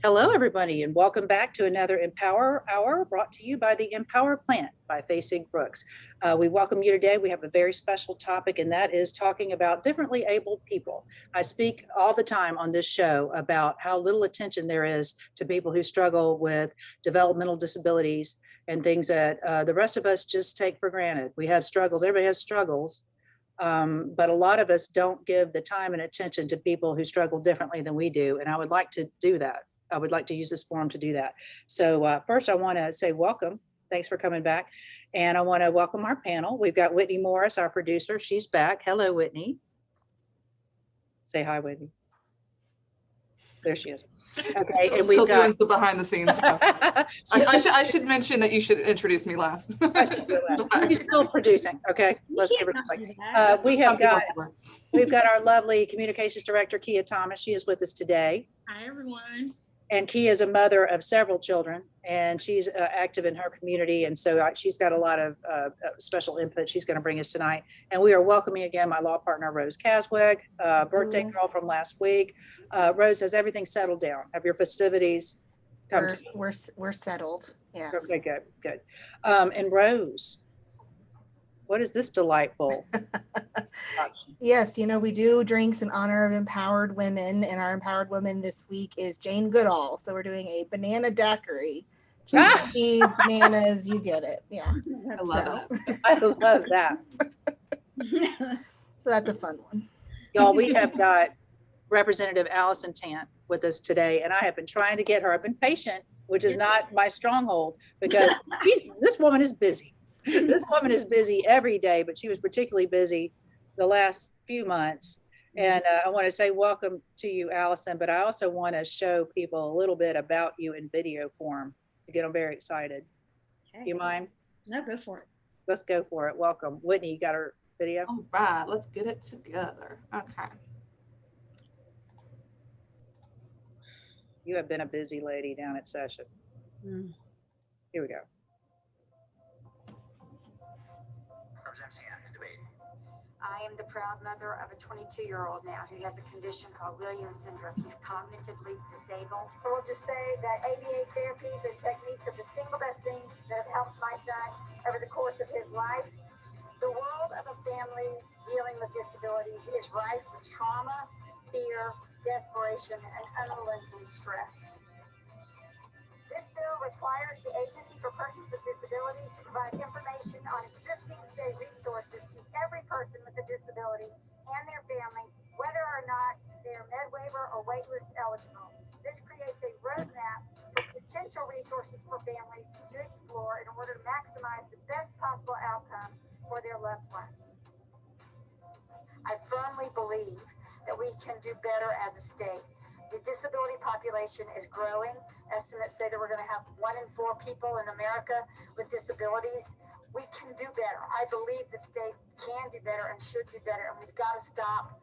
Hello, everybody, and welcome back to another Empower Hour brought to you by the EmPower Plant by Facing Brooks. We welcome you today. We have a very special topic, and that is talking about differently abled people. I speak all the time on this show about how little attention there is to people who struggle with developmental disabilities and things that the rest of us just take for granted. We have struggles, everybody has struggles. But a lot of us don't give the time and attention to people who struggle differently than we do. And I would like to do that. I would like to use this forum to do that. So first I want to say welcome. Thanks for coming back. And I want to welcome our panel. We've got Whitney Morris, our producer. She's back. Hello, Whitney. Say hi, Whitney. There she is. Okay, and we've got doing the behind the scenes stuff. I should mention that you should introduce me last. I should do that. She's still producing. Okay, let's give her a second. We've got our lovely communications director, Kia Thomas. She is with us today. Hi, everyone. And Kia is a mother of several children, and she's active in her community. And so she's got a lot of special input she's going to bring us tonight. And we are welcoming again my law partner, Rose Casweg, birthday girl from last week. Rose, has everything settled down? Have your festivities come to? We're settled. Yes. Okay, good. And Rose, what is this delightful? Yes, we do drinks in honor of empowered women, and our empowered woman this week is Jane Goodall. So we're doing a banana daiquiri. Cheese, bananas, you get it. Yeah. I love that. I love that. So that's a fun one. Y'all, we have got Representative Allison Tant with us today, and I have been trying to get her. I've been patient, which is not my stronghold, because this woman is busy. This woman is busy every day, but she was particularly busy the last few months. And I want to say welcome to you, Allison, but I also want to show people a little bit about you in video form to get them very excited. Okay. Do you mind? No, go for it. Let's go for it. Welcome. Whitney, you got her video? All right, let's get it together. Okay. You have been a busy lady down at session. Here we go. I am the proud mother of a 22-year-old now who has a condition called Williams syndrome. He's cognitively disabled. I will just say that ABA therapies and techniques are the single best things that have helped my son over the course of his life. The world of a family dealing with disabilities is rife with trauma, fear, desperation, and unrelenting stress. This bill requires the Agency for Persons with Disabilities to provide information on existing state resources to every person with a disability and their family, whether or not they are med waiver or waitlist eligible. This creates a roadmap for potential resources for families to explore in order to maximize the best possible outcome for their loved ones. I firmly believe that we can do better as a state. The disability population is growing. Estimates say that we're going to have 1 in 4 people in America with disabilities. We can do better. I believe the state can do better and should do better. And we've got to stop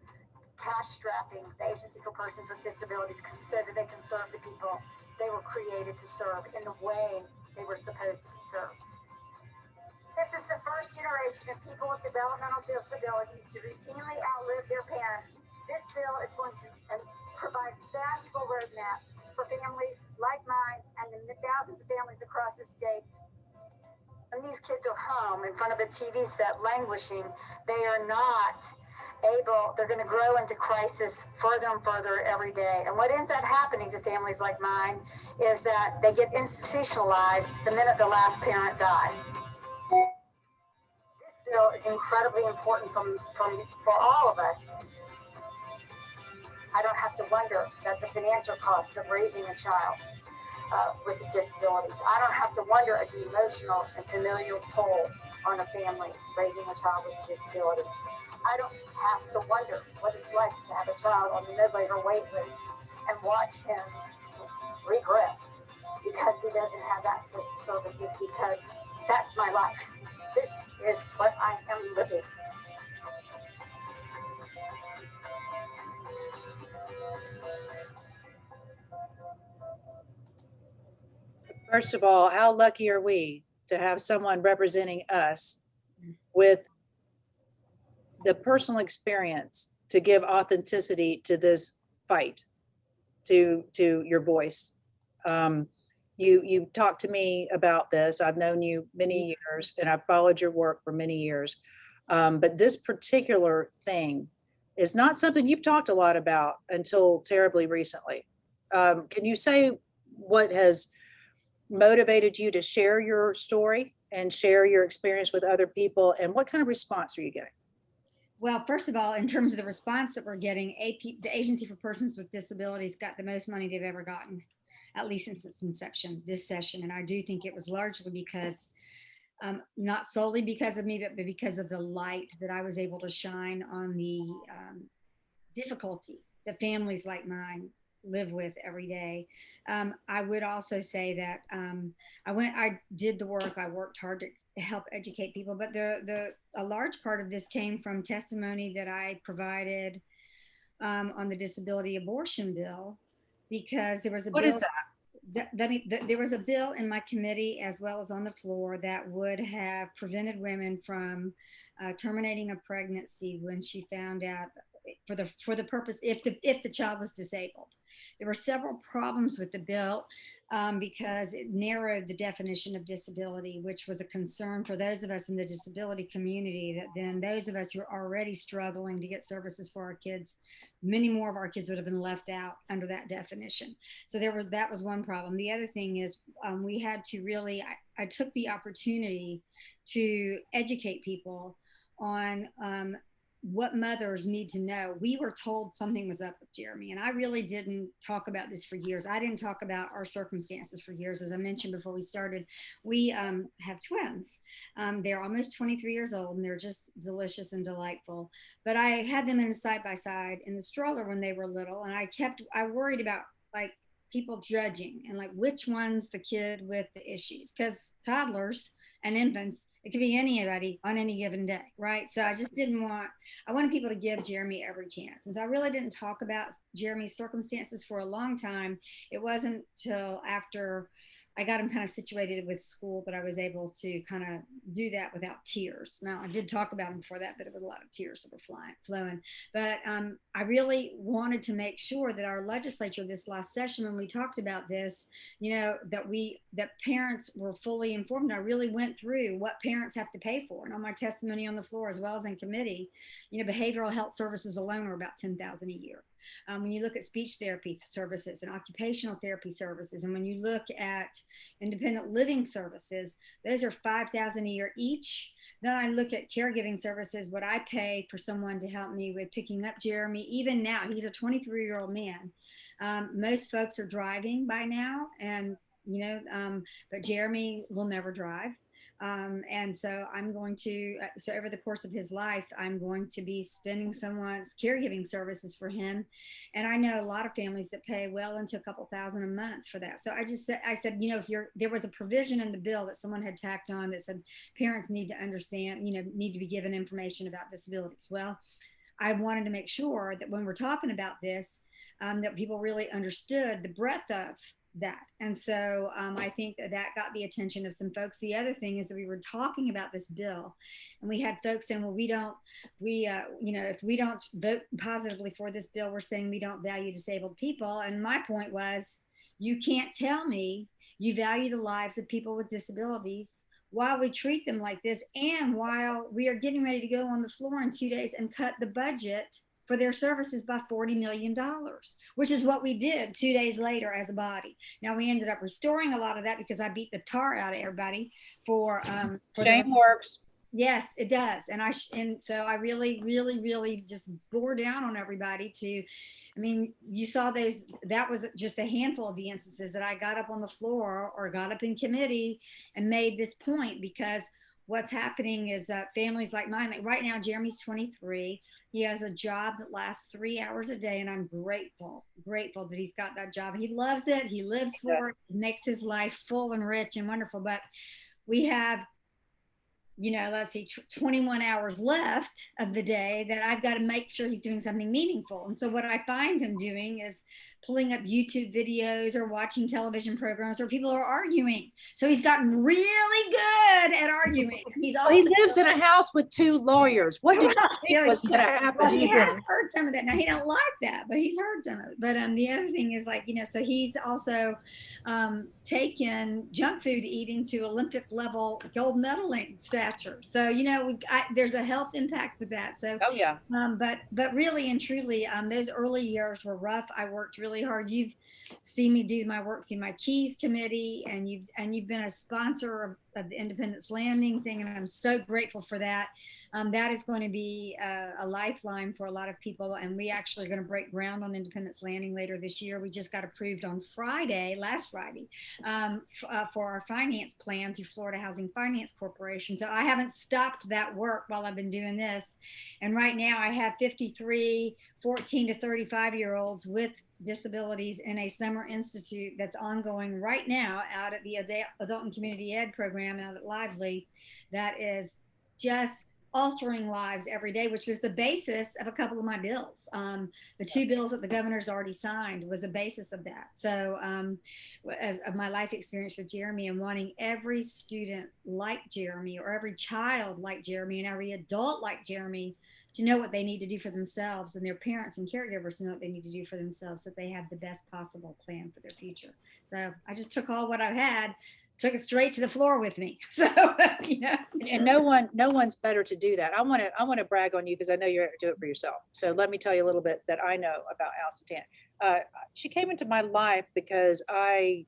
cash strapping the Agency for Persons with Disabilities so that they can serve the people they were created to serve in the way they were supposed to be served. This is the first generation of people with developmental disabilities to routinely outlive their parents. This bill is going to provide a valuable roadmap for families like mine and the thousands of families across the state. When these kids are home in front of a TV set languishing, they are not able, they're going to grow into crisis further and further every day. And what ends up happening to families like mine is that they get institutionalized the minute the last parent dies. This bill is incredibly important for all of us. I don't have to wonder that the financial costs of raising a child with disabilities. I don't have to wonder at the emotional and familial toll on a family raising a child with a disability. I don't have to wonder what it's like to have a child on the mid-labor wait list and watch him regress because he doesn't have access to services, because that's my life. This is what I am living. First of all, how lucky are we to have someone representing us with the personal experience to give authenticity to this fight, to your voice, You talked to me about this. I've known you many years and I've followed your work for many years. But this particular thing is not something you've talked a lot about until terribly recently. Can you say what has motivated you to share your story and share your experience with other people, and what kind of response are you getting? Well, first of all, in terms of the response that we're getting, the Agency for Persons with Disabilities got the most money they've ever gotten, at least since its inception this session. And I do think it was largely because, not solely because of me, but because of the light that I was able to shine on the difficulty that families like mine live with every day. I would also say that I did the work, I worked hard to help educate people, but a large part of this came from testimony that I provided on the disability abortion bill, because there was a What bill. is that? There was a bill in my committee as well as on the floor that would have prevented women from terminating a pregnancy when she found out, for the purpose if the child was disabled. There were several problems with the bill because it narrowed the definition of disability, which was a concern for those of us in the disability community, that then those of us who are already struggling to get services for our kids, many more of our kids would have been left out under that definition. So that was one problem. The other thing is we had to really, I took the opportunity to educate people on what mothers need to know. We were told something was up with Jeremy, and I really didn't talk about this for years. I didn't talk about our circumstances for years. As I mentioned before we started, we have twins. They're almost 23 years old, and they're just delicious and delightful. But I had them in side by side in the stroller when they were little, and I worried about like people judging and like which one's the kid with the issues, because toddlers and infants, it could be anybody on any given day, right? So I wanted people to give Jeremy every chance. And so I really didn't talk about Jeremy's circumstances for a long time. It wasn't till after I got him kind of situated with school that I was able to kind of do that without tears. Now, I did talk about him before that, but it was a lot of tears that were flowing. But I really wanted to make sure that our legislature this last session, when we talked about this, that parents were fully informed. I really went through what parents have to pay for. And on my testimony on the floor, as well as in committee, behavioral health services alone are about $10,000 a year. When you look at speech therapy services and occupational therapy services, and when you look at independent living services, those are $5,000 a year each. Then I look at caregiving services, what I pay for someone to help me with picking up Jeremy. Even now, he's a 23-year-old man. Most folks are driving by now, and but Jeremy will never drive. And so so over the course of his life, I'm going to be spending someone's caregiving services for him. And I know a lot of families that pay well into a couple $1,000 a month for that. So I said, there was a provision in the bill that someone had tacked on that said parents need to understand, need to be given information about disabilities. Well, I wanted to make sure that when we're talking about this, that people really understood the breadth of that. And so I think that got the attention of some folks. The other thing is that we were talking about this bill, and we had folks saying, well, if we don't vote positively for this bill, we're saying we don't value disabled people. And my point was, you can't tell me you value the lives of people with disabilities while we treat them like this, and while we are getting ready to go on the floor in 2 days and cut the budget for their services by $40 million, which is what we did 2 days later as a body. Now, we ended up restoring a lot of that because I beat the tar out of everybody for shame works. Yes, it does. And so I really, really, really just bore down on everybody you saw that was just a handful of the instances that I got up on the floor or got up in committee and made this point, because what's happening is that families like mine, like right now, Jeremy's 23. He has a job that lasts 3 hours a day, and I'm grateful that he's got that job. He loves it. He lives for it. It makes his life full and rich and wonderful. But we have let's see, 21 hours left of the day, that I've got to make sure he's doing something meaningful. And so what I find him doing is pulling up YouTube videos or watching television programs where people are arguing. So he's gotten really good at arguing. He lives in a house with 2 lawyers. What did you think was going to happen? Well, he has heard some of that. Now, he don't like that, but he's heard some of it. But the other thing is, like, so he's also taken junk food eating to Olympic level gold medaling stature. So, there's a health impact with that. So, oh yeah. But really and truly, those early years were rough. I worked really hard. You've seen me do my work through my Keys committee, and you've been a sponsor of the Independence Landing thing, and I'm so grateful for that. That is going to be a lifeline for a lot of people, and we actually are going to break ground on Independence Landing later this year. We just got approved on last Friday, for our finance plan through Florida Housing Finance Corporation. So I haven't stopped that work while I've been doing this, and right now I have 53 14 to 35-year-olds with disabilities in a summer institute that's ongoing right now out at the Adult and Community Ed program out at Lively, that is just altering lives every day, which was the basis of a couple of my bills. The 2 bills that the governor's already signed was the basis of that. So of my life experience with Jeremy, and wanting every student like Jeremy, or every child like Jeremy, and every adult like Jeremy to know what they need to do for themselves, and their parents and caregivers to know what they need to do for themselves, so that they have the best possible plan for their future. So I just took all what I've had, took it straight to the floor with me. So, And no one's better to do that. I want to brag on you, because I know you're do it for yourself. So let me tell you a little bit that I know about Allison Tant. She came into my life because I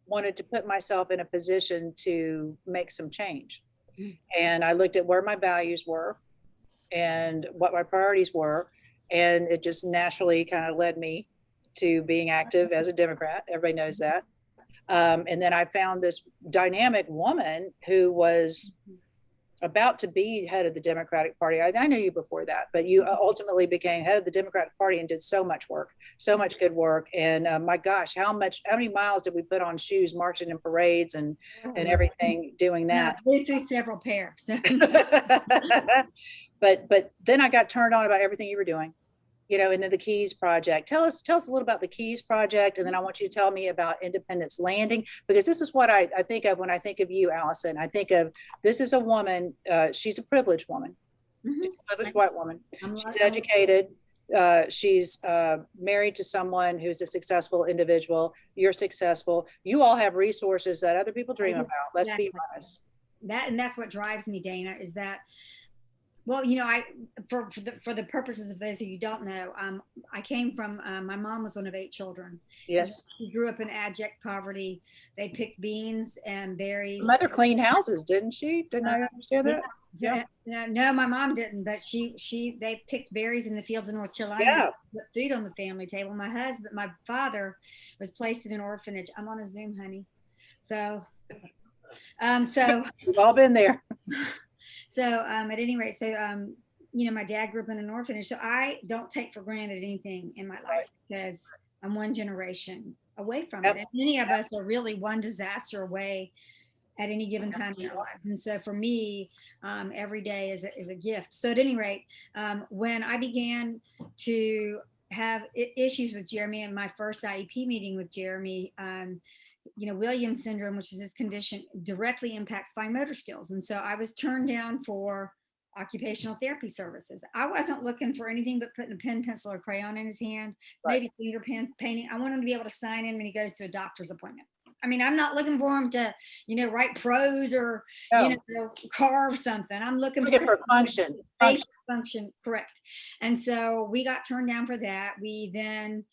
wanted to put myself in a position to make some change. And I looked at where my values were and what my priorities were, and it just naturally kind of led me to being active as a Democrat. Everybody knows that. And then I found this dynamic woman who was about to be head of the Democratic Party. I knew you before that, but you ultimately became head of the Democratic Party and did so much work, so much good work. And my gosh, how many miles did we put on shoes, marching in parades and everything, doing that? Flew through several pairs. But then I got turned on about everything you were doing, and then the Keys project. Tell us a little about the Keys project, and then I want you to tell me about Independence Landing, because this is what I think of when I think of you, Allison. I think of, this is a woman, she's a privileged woman, she's a privileged white woman. She's educated. She's married to someone who's a successful individual. You're successful. You all have resources that other people dream about. Let's be honest. That's what drives me, Dana, is that, well, for the purposes of those of you who don't know, I came from, my mom was one of 8 children. Yes. She grew up in abject poverty. They picked beans and berries. Mother cleaned houses, didn't she? Didn't I understand that? Yeah. No, my mom didn't, but they picked berries in the fields in North Carolina. Put food on the family table. My father was placed in an orphanage. I'm on a Zoom, honey. So we've all been there. So at any rate, my dad grew up in an orphanage. So I don't take for granted anything in my life, because I'm one generation away from it. And many of us are really one disaster away at any given time in our lives. And so for me, every day is a gift. So at any rate, when I began to have issues with Jeremy, and my first IEP meeting with Jeremy, Williams syndrome, which is this condition, directly impacts fine motor skills. And so I was turned down for occupational therapy services. I wasn't looking for anything but putting a pen, pencil, or crayon in his hand, maybe finger painting. I want him to be able to sign in when he goes to a doctor's appointment. I mean, I'm not looking for him to, write prose or, carve something. I'm looking for function. Basic function, correct. And so we got turned down for that. We then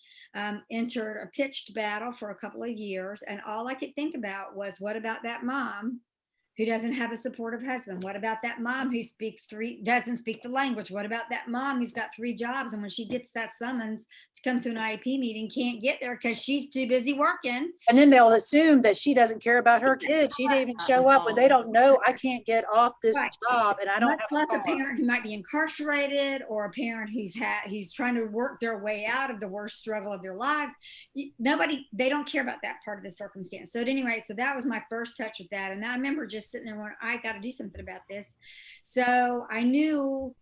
entered a pitched battle for a couple of years. And all I could think about was, what about that mom who doesn't have a supportive husband? What about that mom who doesn't speak the language? What about that mom who's got 3 jobs, and when she gets that summons to come to an IEP meeting, can't get there because she's too busy working? And then they'll assume that she doesn't care about her kids. She didn't even show up, when they don't know, I can't get off this job, and I don't have a parent who might be incarcerated, or a parent who's trying to work their way out of the worst struggle of their lives. They don't care about that part of the circumstance. So at any rate, so that was my first touch with that. And I remember just just sitting there going, I got to do something about this. So I knew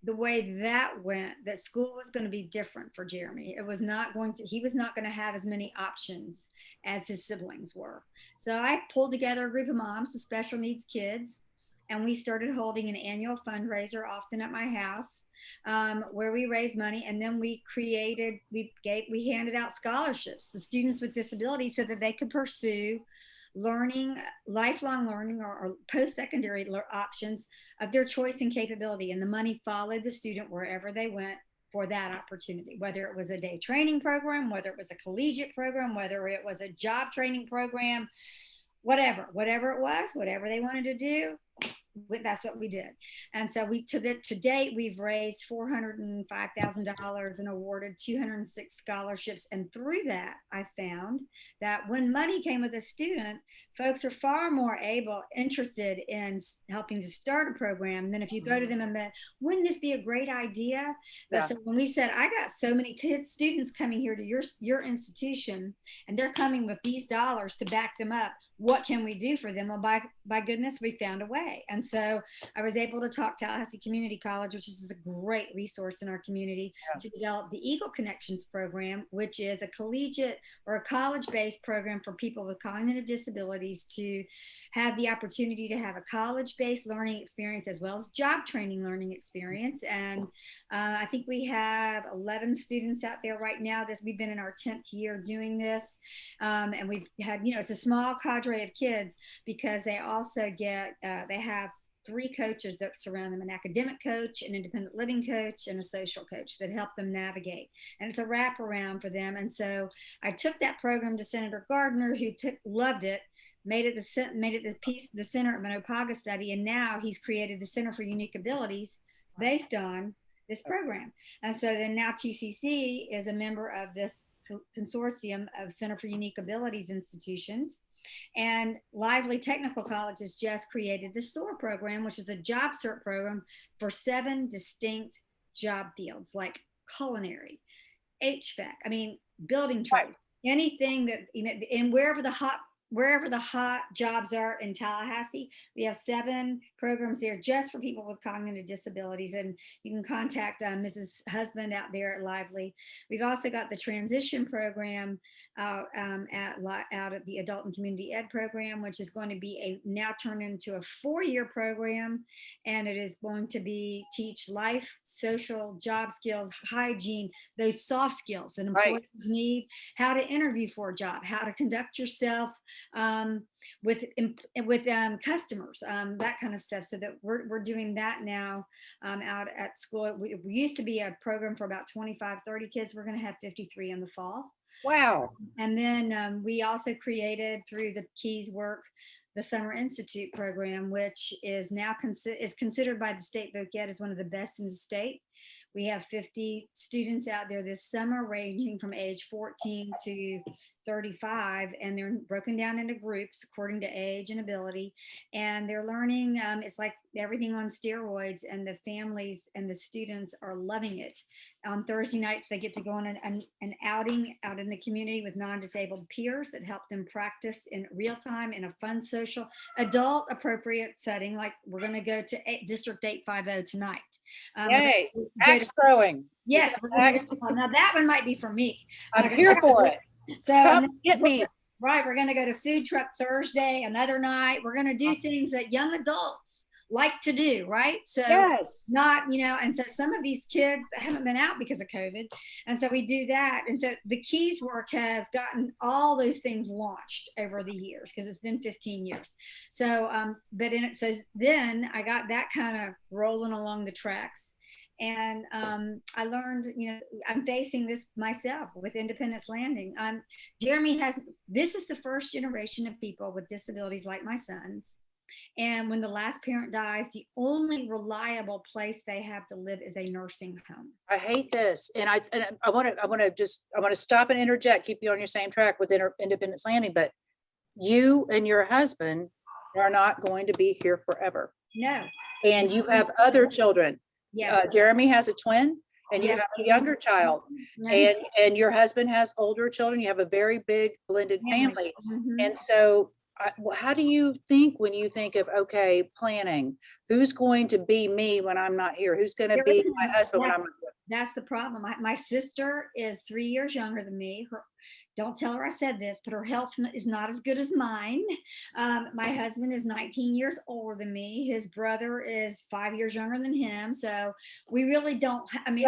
the way that went, that school was going to be different for Jeremy. He was not going to have as many options as his siblings were. So I pulled together a group of moms with special needs kids, and we started holding an annual fundraiser, often at my house, where we raised money. And then we handed out scholarships to students with disabilities so that they could pursue lifelong learning or post-secondary options of their choice and capability. And the money followed the student wherever they went for that opportunity, whether it was a day training program, whether it was a collegiate program, whether it was a job training program, whatever it was, whatever they wanted to do, that's what we did. And so to date, we've raised $405,000 and awarded 206 scholarships. And through that, I found that when money came with a student, folks are far more interested in helping to start a program than if you go to them and bet, wouldn't this be a great idea? Yeah. So when we said, I got so many students coming here to your institution, and they're coming with these dollars to back them up, what can we do for them? Well, by goodness, we found a way. And so I was able to talk to Tallahassee Community College, which is a great resource in our community, to develop the Eagle Connections program, which is a collegiate or a college-based program for people with cognitive disabilities to have the opportunity to have a college-based learning experience as well as job training learning experience. And I think we have 11 students out there right now. We've been in our 10th year doing this. And we've had, it's a small cadre of kids, because they also they have 3 coaches that surround them: an academic coach, an independent living coach, and a social coach that help them navigate. And it's a wraparound for them. And so I took that program to Senator Gardner, who loved it, made it the center of an Opaga study. And now he's created the Center for Unique Abilities based on this program. And so then now TCC is a member of this consortium of Center for Unique Abilities institutions. And Lively Technical College has just created the SOAR program, which is a job cert program for 7 distinct job fields like culinary, HVAC, building trade, anything that, and wherever the hot jobs are in Tallahassee, we have 7 programs there just for people with cognitive disabilities. And you can contact Mrs. Husband out there at Lively. We've also got the transition program out at the Adult and Community Ed program, which is going to be now turned into a 4-year program. And it is going to teach life, social, job skills, hygiene, those soft skills that employers need, how to interview for a job, how to conduct yourself with customers, that kind of stuff. So that we're doing that now out at school. We used to be a program for about 25, 30 kids. We're going to have 53 in the fall. Wow. And then we also created, through the Keys work, the Summer Institute program, which is now considered by the state Voc Ed as one of the best in the state. We have 50 students out there this summer, ranging from age 14 to 35, and they're broken down into groups according to age and ability. And they're learning, it's like everything on steroids, and the families and the students are loving it. On Thursday nights, they get to go on an outing out in the community with non-disabled peers that help them practice in real time in a fun, social, adult appropriate setting. Like we're going to go to District 850 tonight. Yay, axe throwing. Yes, now that one might be for me. I'm here for it. So come get me. Right, we're going to go to Food Truck Thursday, another night. We're going to do things that young adults like to do, right? So yes, and so some of these kids haven't been out because of COVID. And so we do that. And so the Keys work has gotten all those things launched over the years, because it's been 15 years. So, so then I got that kind of rolling along the tracks. And I learned, I'm facing this myself with Independence Landing. This is the first generation of people with disabilities like my sons. And when the last parent dies, the only reliable place they have to live is a nursing home. I hate this. And I want to stop and interject, keep you on your same track with Independence Landing, but you and your husband are not going to be here forever. No. And you have other children. Yes. Jeremy has a twin, and you have a younger child, and your husband has older children. You have a very big blended family. Mm-hmm. And so how do you think when you think of, okay, planning, who's going to be me when I'm not here? Who's going to be my husband when I'm not here? That's the problem. My sister is 3 years younger than me. Don't tell her I said this, but her health is not as good as mine. My husband is 19 years older than me. His brother is 5 years younger than him. So we really don't, I mean,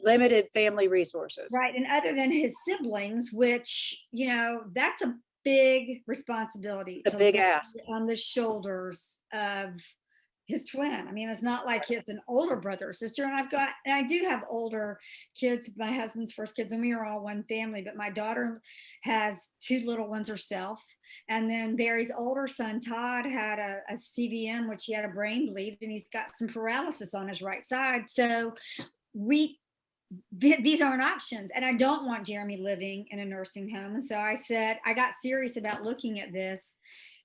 limited family resources. Right. And other than his siblings, which, you know, that's a big responsibility. A big ask on the shoulders of his twin. I mean, it's not like he has an older brother or sister. And I do have older kids, my husband's first kids, and we are all one family, but my daughter has 2 little ones herself. And then Barry's older son, Todd, had a CVM, which he had a brain bleed, and he's got some paralysis on his right side. So these aren't options. And I don't want Jeremy living in a nursing home. And so I said, I got serious about looking at this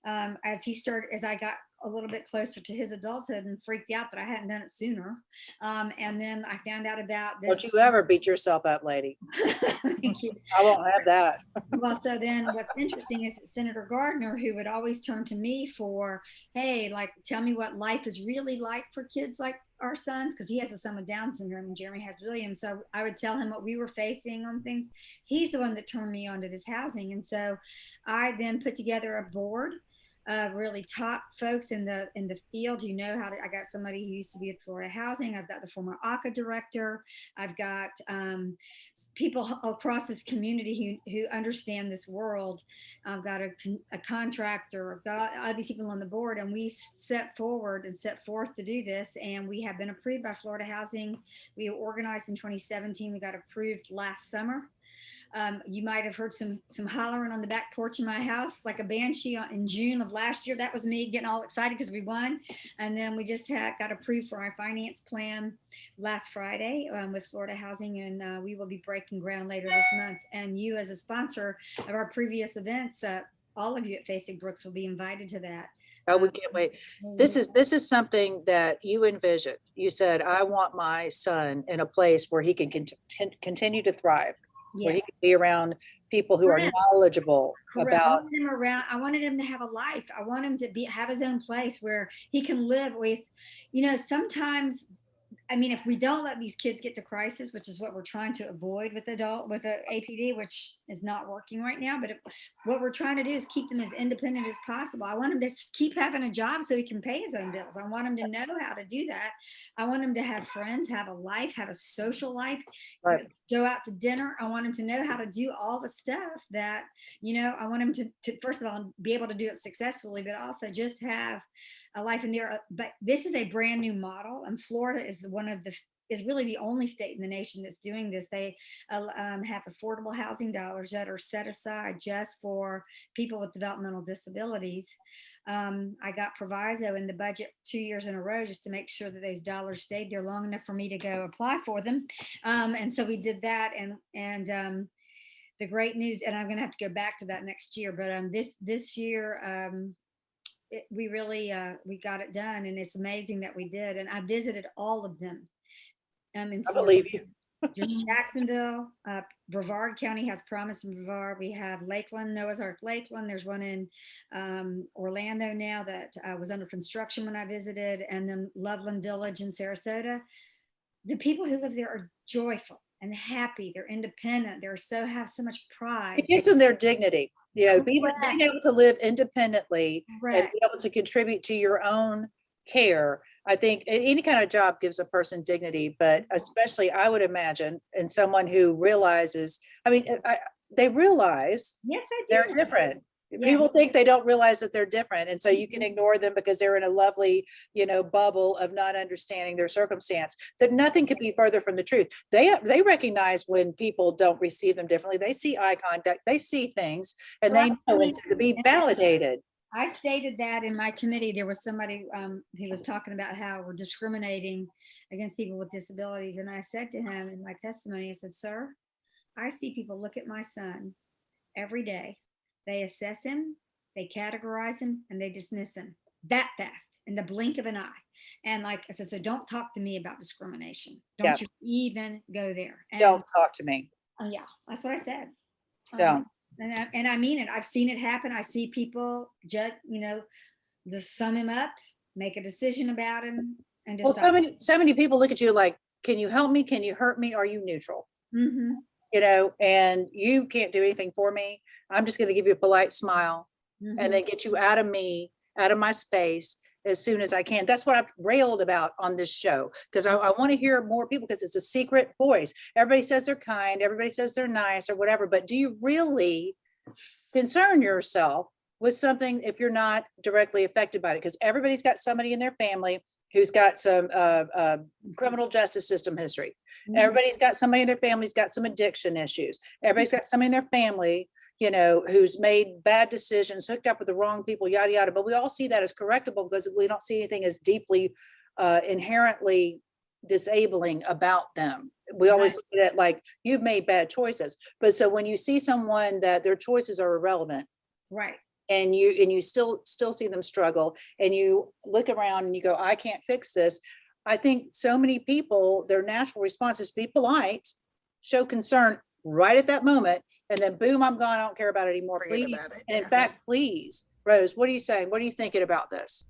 as I got a little bit closer to his adulthood, and freaked out that I hadn't done it sooner. And then I found out about this. Don't you ever beat yourself up, lady. Thank you. I won't have that. Well, so then what's interesting is that Senator Gardner, who would always turn to me for, hey, like, tell me what life is really like for kids like our sons, because he has a son with Down syndrome and Jeremy has Williams. So I would tell him what we were facing on things. He's the one that turned me on to this housing. And so I then put together a board of really top folks in the field who know how to. I got somebody who used to be at Florida Housing. I've got the former ACA director. I've got people across this community who understand this world. I've got a contractor. I've got all these people on the board, and we set forth to do this. And we have been approved by Florida Housing. We organized in 2017. We got approved last summer. You might have heard some hollering on the back porch of my house, like a banshee in June of last year. That was me getting all excited because we won. And then we just got approved for our finance plan last Friday with Florida Housing, and we will be breaking ground later this month. And you, as a sponsor of our previous events, all of you at Facing Brooks will be invited to that. Oh, we can't wait. This is something that you envisioned. You said, I want my son in a place where he can continue to thrive. Yes. Where he can be around people who are knowledgeable about. I wanted him to have a life. I want him to have his own place where he can live with, you know, sometimes, I mean, if we don't let these kids get to crisis, which is what we're trying to avoid with the APD, which is not working right now, but what we're trying to do is keep them as independent as possible. I want him to keep having a job so he can pay his own bills. I want him to know how to do that. I want him to have friends, have a life, have a social life, right. Go out to dinner. I want him to know how to do all the stuff that, you know, I want him to first of all, be able to do it successfully, but also just have a life in there. But this is a brand new model, and Florida is is really the only state in the nation that's doing this. They have affordable housing dollars that are set aside just for people with developmental disabilities. I got proviso in the budget 2 years in a row just to make sure that those dollars stayed there long enough for me to go apply for them. And so we did that. And the great news, and I'm going to have to go back to that next year, but this year, we really we got it done, and it's amazing that we did. And I visited all of them. In I believe you. There's Jacksonville, Brevard County has Promise in Brevard. We have Lakeland, Noah's Ark Lakeland. There's one in Orlando now that was under construction when I visited, and then Loveland Village in Sarasota. The people who live there are joyful and happy. They're independent. Have so much pride. It gives them their dignity. You know, being able to live independently and be able to contribute to your own care. I think any kind of job gives a person dignity, but especially I would imagine in someone who realizes, I mean, they realize they're different. Yes. People think they don't realize that they're different. And so you can ignore them because they're in a lovely, you know, bubble of not understanding their circumstance. That nothing could be further from the truth. They recognize when people don't receive them differently. They see eye contact, they see things, and they know it's to be validated. I stated that in my committee. There was somebody who was talking about how we're discriminating against people with disabilities. And I said to him in my testimony, I said, sir, I see people look at my son every day. They assess him, they categorize him, and they dismiss him that fast in the blink of an eye. And like I said, so don't talk to me about discrimination. Don't you even go there. And, don't talk to me. Yeah, that's what I said. Don't. And I mean it. I've seen it happen. I see people just, just sum him up, make a decision about him, and Well, decide. so many people look at you like, can you help me? Can you hurt me? Are you neutral? Mm-hmm. And you can't do anything for me. I'm just going to give you a polite smile and then get you out of me, out of my space as soon as I can. That's what I've railed about on this show, because I want to hear more people, because it's a secret voice. Everybody says they're kind, everybody says they're nice or whatever, but do you really concern yourself with something if you're not directly affected by it? Because everybody's got somebody in their family who's got some criminal justice system history. Everybody's got somebody in their family's got some addiction issues. Everybody's got somebody in their family, who's made bad decisions, hooked up with the wrong people, yada, yada. But we all see that as correctable, because we don't see anything as deeply, inherently disabling about them. We always look at it like, you've made bad choices. But so when you see someone that their choices are irrelevant, Right. and you still see them struggle, and you look around and you go, I can't fix this. I think so many people, their natural response is to be polite, show concern right at that moment, and then boom, I'm gone. I don't care about it anymore. Please. And in fact, please, Rose, what are you saying? What are you thinking about this?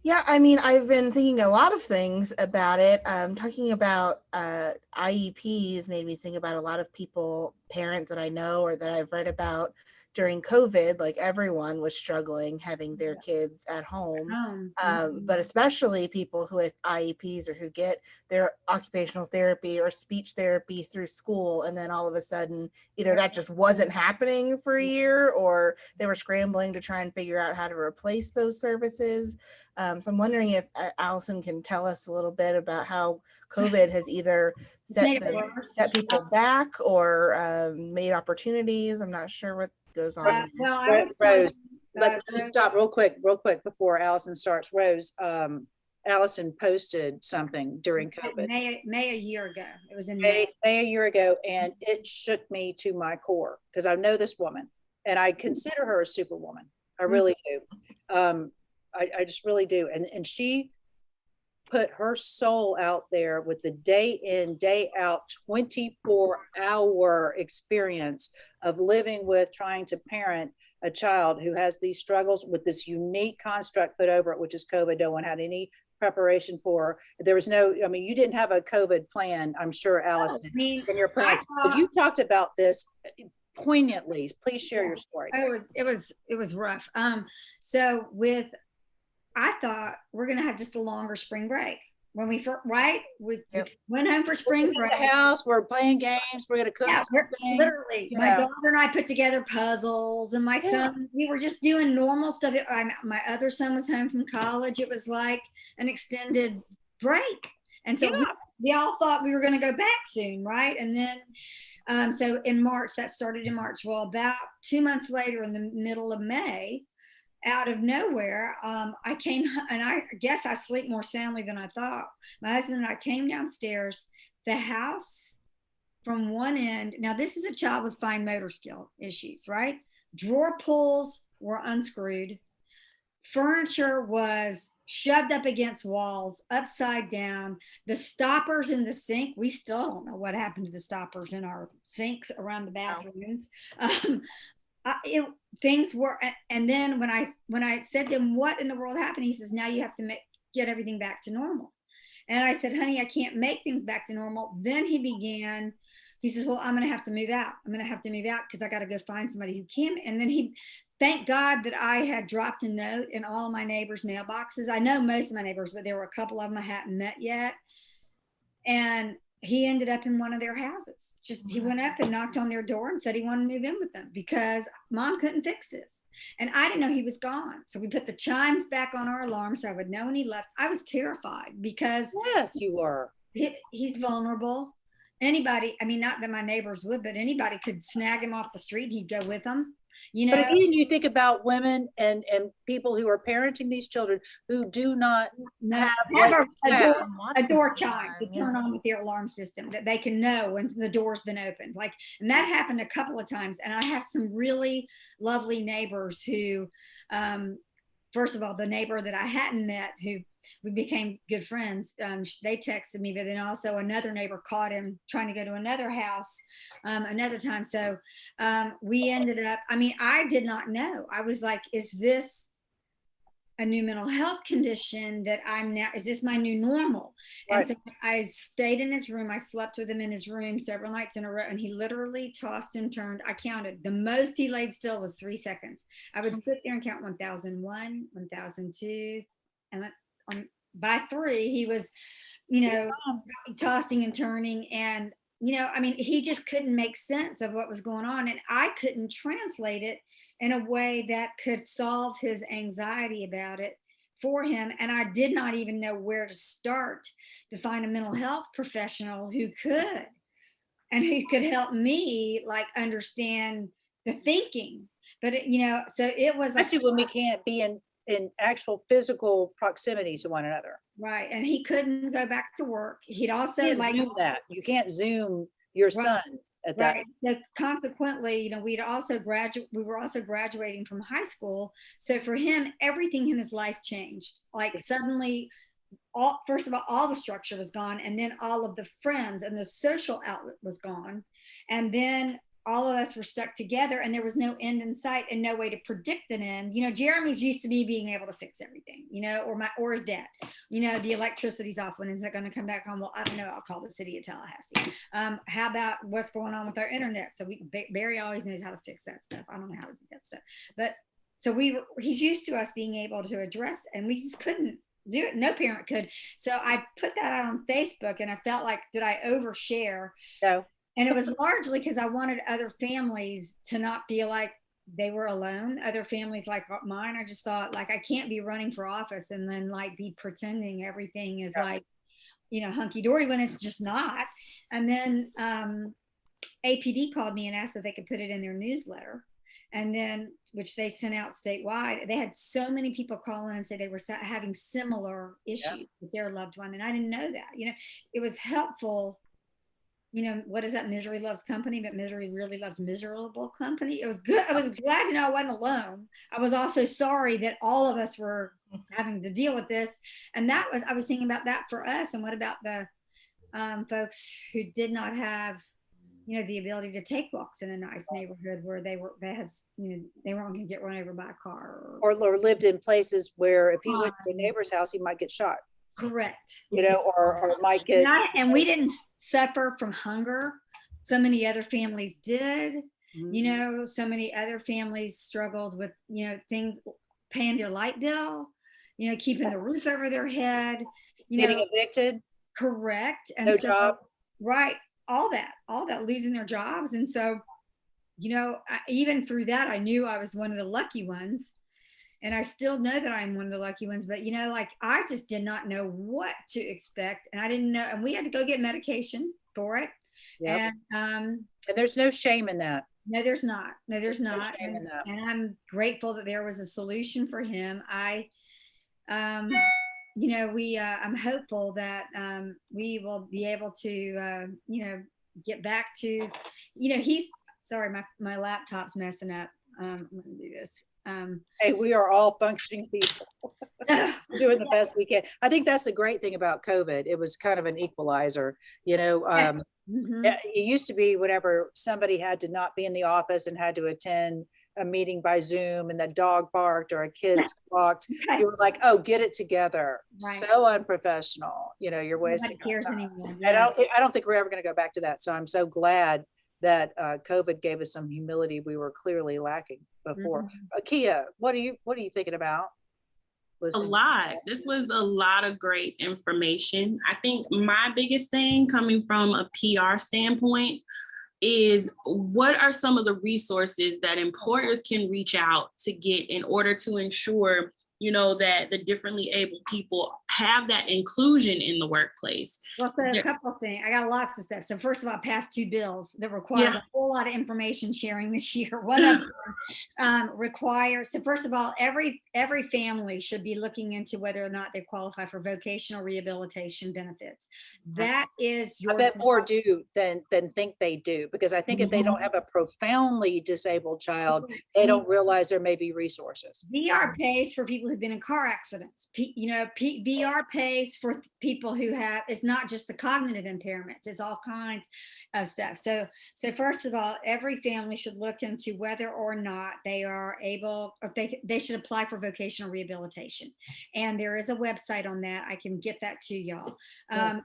Yeah, I mean, I've been thinking a lot of things about it. Talking about IEPs made me think about a lot of people, parents that I know or that I've read about during COVID. Like, everyone was struggling having their kids at home, but especially people who have IEPs or who get their occupational therapy or speech therapy through school, and then all of a sudden either that just wasn't happening for a year, or they were scrambling to try and figure out how to replace those services. So I'm wondering if Allison can tell us a little bit about how COVID has either set people back or made opportunities. I'm not sure what goes on. Rose, let me stop real quick before Allison starts. Rose, Allison posted something during COVID. May a year ago. It was in May a year ago, and it shook me to my core, because I know this woman and I consider her a superwoman. I really do. I just really do. And she put her soul out there with the day in, day out, 24-hour experience of living with, trying to parent a child who has these struggles with this unique construct put over it, which is COVID. No one had any preparation for. There was no, I mean, you didn't have a COVID plan, I'm sure, Allison, in your plan. But you talked about this poignantly. Please share your story. It was rough. I thought we're going to have just a longer spring break. When we went home for spring break. The house, we're playing games, we're going to cook something. Literally, my daughter and I put together puzzles, and my son, we were just doing normal stuff. My other son was home from college. It was like an extended break. And so we all thought we were going to go back soon, right? And then, so in March, that started in March. Well, about 2 months later, in the middle of May, out of nowhere, I came, and I guess I sleep more soundly than I thought. My husband and I came downstairs. The house from one end, now this is a child with fine motor skill issues, right? Drawer pulls were unscrewed. Furniture was shoved up against walls, upside down. The stoppers in the sink, we still don't know what happened to the stoppers in our sinks around the bathrooms. Things were, and then when I said to him, what in the world happened? He says, now you have to get everything back to normal. And I said, honey, I can't make things back to normal. Then he says, well, I'm going to have to move out. I'm going to have to move out because I got to go find somebody who can. And then thank God that I had dropped a note in all my neighbors' mailboxes. I know most of my neighbors, but there were a couple of them I hadn't met yet. And he ended up in one of their houses. He went up and knocked on their door and said he wanted to move in with them because mom couldn't fix this. And I didn't know he was gone. So we put the chimes back on our alarm so I would know when he left. I was terrified because yes, you were. He's vulnerable. Anybody, I mean, not that my neighbors would, but anybody could snag him off the street. He'd go with them. But again, you think about women and people who are parenting these children who do not have a door chime to turn on with their alarm system, that they can know when the door's been opened. And that happened a couple of times. And I have some really lovely neighbors who, first of all, the neighbor that I hadn't met, who we became good friends. They texted me, but then also another neighbor caught him trying to go to another house another time. So we ended up, I mean, I did not know. I was like, is this a new mental health condition that I'm now, is this my new normal? Right. And so I stayed in his room. I slept with him in his room several nights in a row, and he literally tossed and turned. I counted. The most he laid still was 3 seconds. I would sit there and count 1001, 1002, and by 3, he was, tossing and turning. And I mean, he just couldn't make sense of what was going on. And I couldn't translate it in a way that could solve his anxiety about it for him. And I did not even know where to start to find a mental health professional who could, and who could help me like understand the thinking. But, so it was. Especially when we can't be in actual physical proximity to one another. Right. And he couldn't go back to work. He'd also Zoom that. You can't Zoom your son at that. Right. So consequently, we were also graduating from high school. So for him, everything in his life changed. Like suddenly, first of all the structure was gone, and then all of the friends and the social outlet was gone. And then all of us were stuck together, and there was no end in sight and no way to predict an end. Jeremy's used to me being able to fix everything, or his dad, the electricity's off. When is it going to come back on? Well, I don't know. I'll call the city of Tallahassee. How about what's going on with our internet? So Barry always knows how to fix that stuff. I don't know how to do that stuff. But so he's used to us being able to address, and we just couldn't do it. No parent could. So I put that out on Facebook, and I felt like, did I overshare? No. And it was largely because I wanted other families to not feel like they were alone. Other families like mine, I just thought, like, I can't be running for office and then like be pretending everything is like, hunky-dory when it's just not. And then APD called me and asked if they could put it in their newsletter. And then, which they sent out statewide. They had so many people call in and say they were having similar issues with their loved one. And I didn't know that. It was helpful. What is that? Misery loves company, but misery really loves miserable company. It was good. I was glad to know I wasn't alone. I was also sorry that all of us were having to deal with this. And I was thinking about that for us. And what about the folks who did not have, the ability to take walks in a nice neighborhood where they weren't going to get run over by a car, or lived in places where if he went to a neighbor's house, he might get shot. Correct. Or might get. And we didn't suffer from hunger. So many other families did. Mm-hmm. So many other families struggled with, things, paying their light bill, keeping the roof over their head, getting evicted. Correct. And no job. Right. All that, losing their jobs. And so, even through that, I knew I was one of the lucky ones. And I still know that I'm one of the lucky ones, but I just did not know what to expect. And I didn't know, and we had to go get medication for it. Yep. And there's no shame in that. No, there's not. And I'm grateful that there was a solution for him. I'm hopeful that we will be able to, get back to, sorry, my laptop's messing up. Let me do this. Hey, we are all functioning people doing the best we can. I think that's the great thing about COVID. It was kind of an equalizer, Yes. Mm-hmm. It used to be whenever somebody had to not be in the office and had to attend a meeting by Zoom and the dog barked or a kid squawked, you were like, oh, get it together. Right. So unprofessional, you're wasting time. And I don't think we're ever going to go back to that. So I'm so glad that COVID gave us some humility we were clearly lacking before. Mm-hmm. Kia, what are you thinking about? A lot. This was a lot of great information. I think my biggest thing coming from a PR standpoint is what are some of the resources that employers can reach out to get in order to ensure that the differently able people have that inclusion in the workplace. Well, so a couple of things. I got lots of stuff. So first of all, I passed 2 bills that require a whole lot of information sharing this year. One of them requires, so first of all, every family should be looking into whether or not they qualify for vocational rehabilitation benefits. That is I bet more do than think they do, because I think if they don't have a profoundly disabled child, they don't realize there may be resources. VR pays for people who've been in car accidents. VR PR pays for people who have, it's not just the cognitive impairments, it's all kinds of stuff. So first of all, every family should look into whether or not they are able, or they should apply for vocational rehabilitation. And there is a website on that. I can get that to y'all.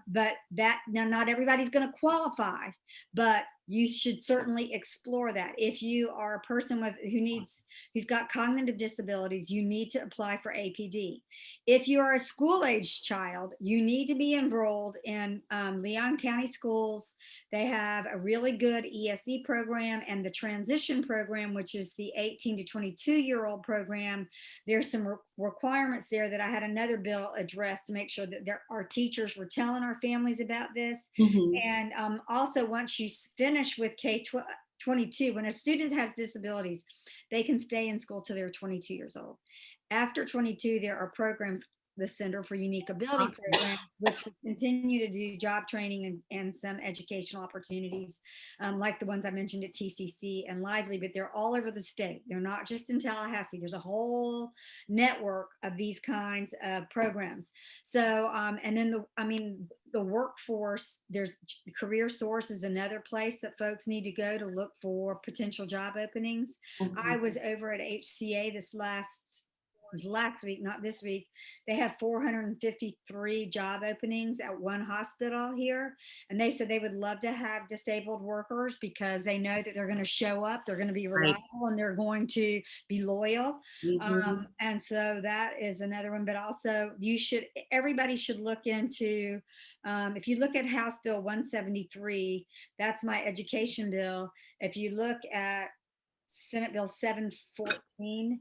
But that, now not everybody's going to qualify, but you should certainly explore that. If you are a person who's got cognitive disabilities, you need to apply for APD. If you are a school-age child, you need to be enrolled in Leon County Schools. They have a really good ESE program and the transition program, which is the 18 to 22-year-old program. There's some requirements there that I had another bill address to make sure that our teachers were telling our families about this. And also, once you finish with K-22, when a student has disabilities, they can stay in school till they're 22 years old. After 22, there are programs, the Center for Unique Ability program, which will continue to do job training and some educational opportunities, like the ones I mentioned at TCC and Lively, but they're all over the state. They're not just in Tallahassee. There's a whole network of these kinds of programs. So, and then the workforce, there's Career Source is another place that folks need to go to look for potential job openings. I was over at HCA this last week, not this week. They have 453 job openings at one hospital here. And they said they would love to have disabled workers because they know that they're going to show up, they're going to be reliable, and they're going to be loyal. And so that is another one. But also everybody should look into, if you look at House Bill 173, that's my education bill. If you look at Senate Bill 714,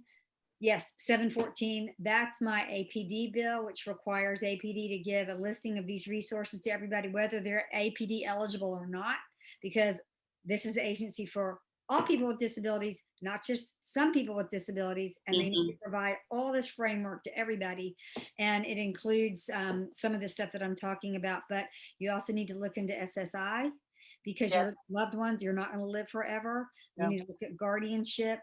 yes, 714, that's my APD bill, which requires APD to give a listing of these resources to everybody, whether they're APD eligible or not, because this is the agency for all people with disabilities, not just some people with disabilities, and they need to provide all this framework to everybody. And it includes some of the stuff that I'm talking about, but you also need to look into SSI, because your loved ones, you're not going to live forever. You need to look at guardianship.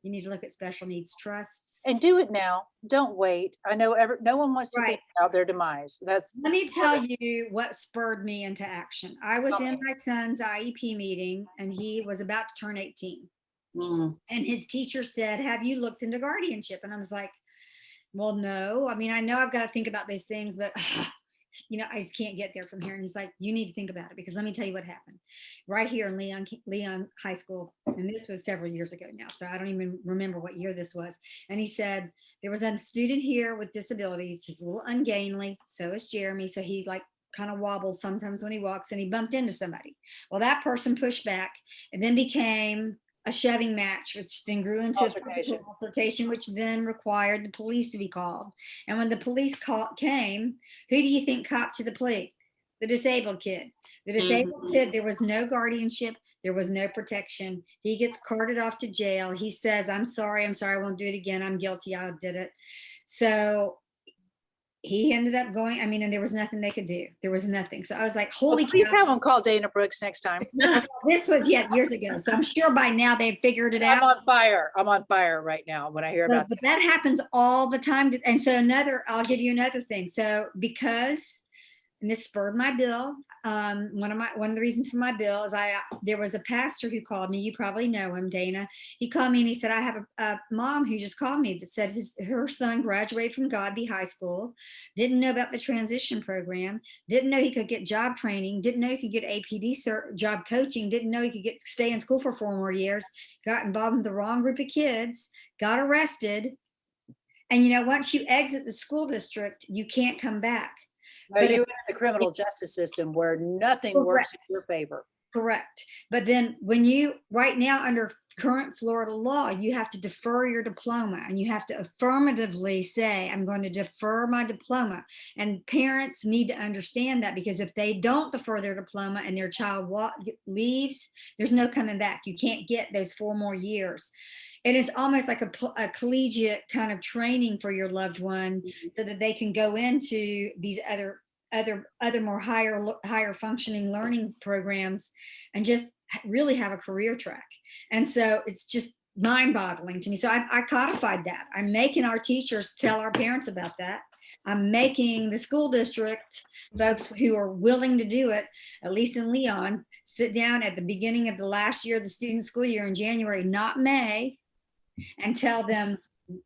You need to look at special needs trusts. And do it now. Don't wait. I know no one wants to think about their demise. Let me tell you what spurred me into action. I was in my son's IEP meeting, and he was about to turn 18. And his teacher said, "Have you looked into guardianship?" And I was like, well, no. I mean, I know I've got to think about these things, but I just can't get there from here. And he's like, you need to think about it, because let me tell you what happened right here in Leon High School. And this was several years ago now, so I don't even remember what year this was. And he said, there was a student here with disabilities. He's a little ungainly. So is Jeremy. So he kind of wobbles sometimes when he walks, and he bumped into somebody. Well, that person pushed back and then became a shoving match, which then grew into an altercation, which then required the police to be called. And when the police came, who do you think copped to the plea? The disabled kid. The disabled kid, there was no guardianship, there was no protection. He gets carted off to jail. He says, I'm sorry, I won't do it again. I'm guilty, I did it. So he ended up going, and there was nothing they could do. There was nothing. So I was like, holy please have them call Dana Brooks next time. This was years ago. So I'm sure by now they've figured it out. I'm on fire right now when I hear about that. But that happens all the time. And so I'll give you another thing. So and this spurred my bill. One of the reasons for my bill is there was a pastor who called me. You probably know him, Dana. He called me and he said, I have a mom who just called me that said her son graduated from Godby High School, didn't know about the transition program, didn't know he could get job training, didn't know he could get APD job coaching, didn't know he could stay in school for 4 more years, got involved in the wrong group of kids, got arrested. And once you exit the school district, you can't come back. But you're in the criminal justice system where nothing works in your favor. Correct. But then right now under current Florida law, you have to defer your diploma, and you have to affirmatively say, I'm going to defer my diploma. And parents need to understand that, because if they don't defer their diploma and their child leaves, there's no coming back. You can't get those 4 more years. It is almost like a collegiate kind of training for your loved one, so that they can go into these other more higher functioning learning programs and just really have a career track. And so it's just mind-boggling to me. So I codified that. I'm making our teachers tell our parents about that. I'm making the school district folks who are willing to do it, Elise and Leon, sit down at the beginning of the last year of the student school year in January, not May, and tell them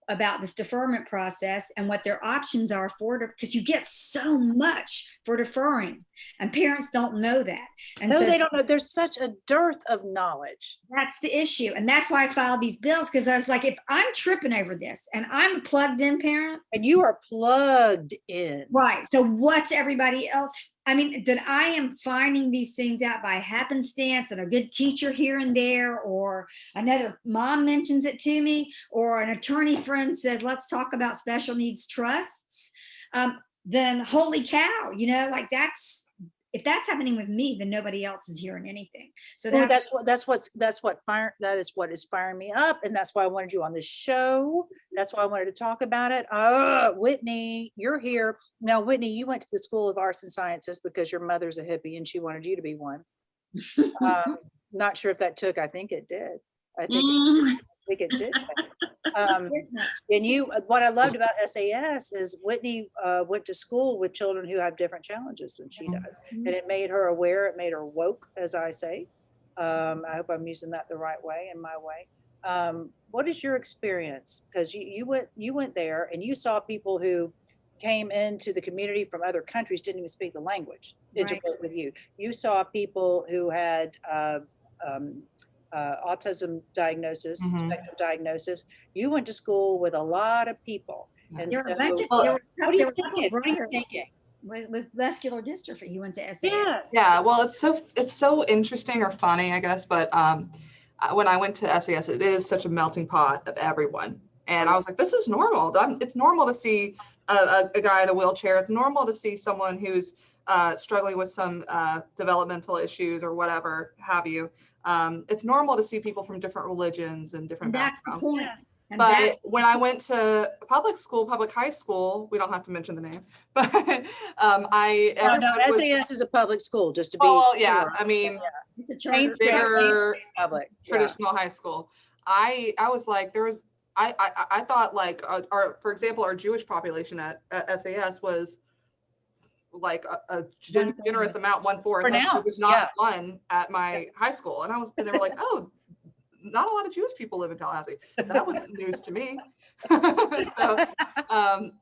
about this deferment process and what their options are for it, because you get so much for deferring and parents don't know that. And no, so they don't know. There's such a dearth of knowledge. that's the issue. And that's why I filed these bills, because I was like, if I'm tripping over this and I'm a plugged in parent. And you are plugged in. Right. So what's everybody else? I mean, that I am finding these things out by happenstance and a good teacher here and there, or another mom mentions it to me, or an attorney friend says, let's talk about special needs trusts. Then holy cow, you know, like if that's happening with me, then nobody else is hearing anything. So that is what is firing me up. And that's why I wanted you on the show. That's why I wanted to talk about it. Whitney, you're here. Now, Whitney, you went to the School of Arts and Sciences because your mother's a hippie and she wanted you to be one. Not sure if that took, I think it did. I think it did. And you, what I loved about SAS is Whitney went to school with children who have different challenges than she does. And it made her aware, it made her woke, as I say. I hope I'm using that the right way, in my way. What is your experience? Because you went there and you saw people who came into the community from other countries, didn't even speak the language, integrate with you. You saw people who had autism diagnosis, spectrum diagnosis. You went to school with a lot of people. And there so, what are you thinking? With muscular dystrophy, you went to SAS. Yes. Yeah, well, it's so interesting or funny, I guess, but when I went to SAS, it is such a melting pot of everyone. And I was like, this is normal. It's normal to see a guy in a wheelchair. It's normal to see someone who's struggling with some developmental issues or whatever have you. It's normal to see people from different religions and different backgrounds. That's the point. But when I went to public high school, we don't have to mention the name, but SAS is a public school, just to be. Oh, well, yeah. I mean, it's a bigger public traditional high school. I was like, I thought like, for example, our Jewish population at SAS was like a generous amount, 1/4. It was not one at my high school. And they were like, oh, not a lot of Jewish people live in Tallahassee. That was news to me. So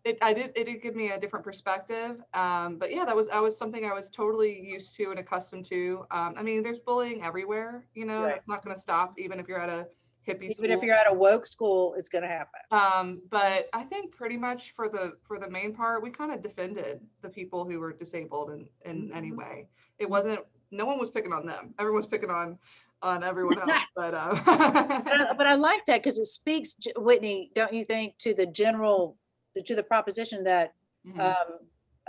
it did give me a different perspective. But yeah, that was something I was totally used to and accustomed to. I mean, there's bullying everywhere, you know, It's not going to stop, even if you're at a hippie school. Even if you're at a woke school, it's going to happen. But I think pretty much for the main part, we kind of defended the people who were disabled in any way. It wasn't, no one was picking on them. Everyone's picking on everyone else. But but I like that because it speaks, Whitney, don't you think, to the proposition that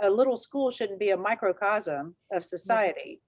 a little school shouldn't be a microcosm of society.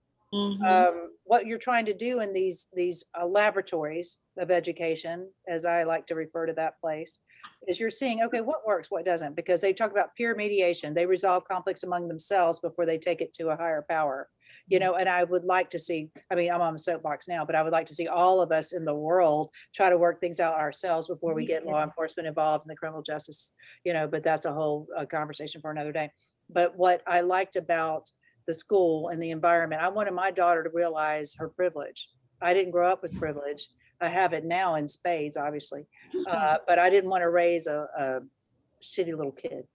What you're trying to do in these laboratories of education, as I like to refer to that place, is you're seeing, okay, what works, what doesn't, because they talk about peer mediation. They resolve conflicts among themselves before they take it to a higher power, you know. And I would like to see, I mean, I'm on the soapbox now, but I would like to see all of us in the world try to work things out ourselves before we get law enforcement involved in the criminal justice, you know. But that's a whole conversation for another day. But what I liked about the school and the environment, I wanted my daughter to realize her privilege. I didn't grow up with privilege. I have it now in spades, obviously, but I didn't want to raise a shitty little kid.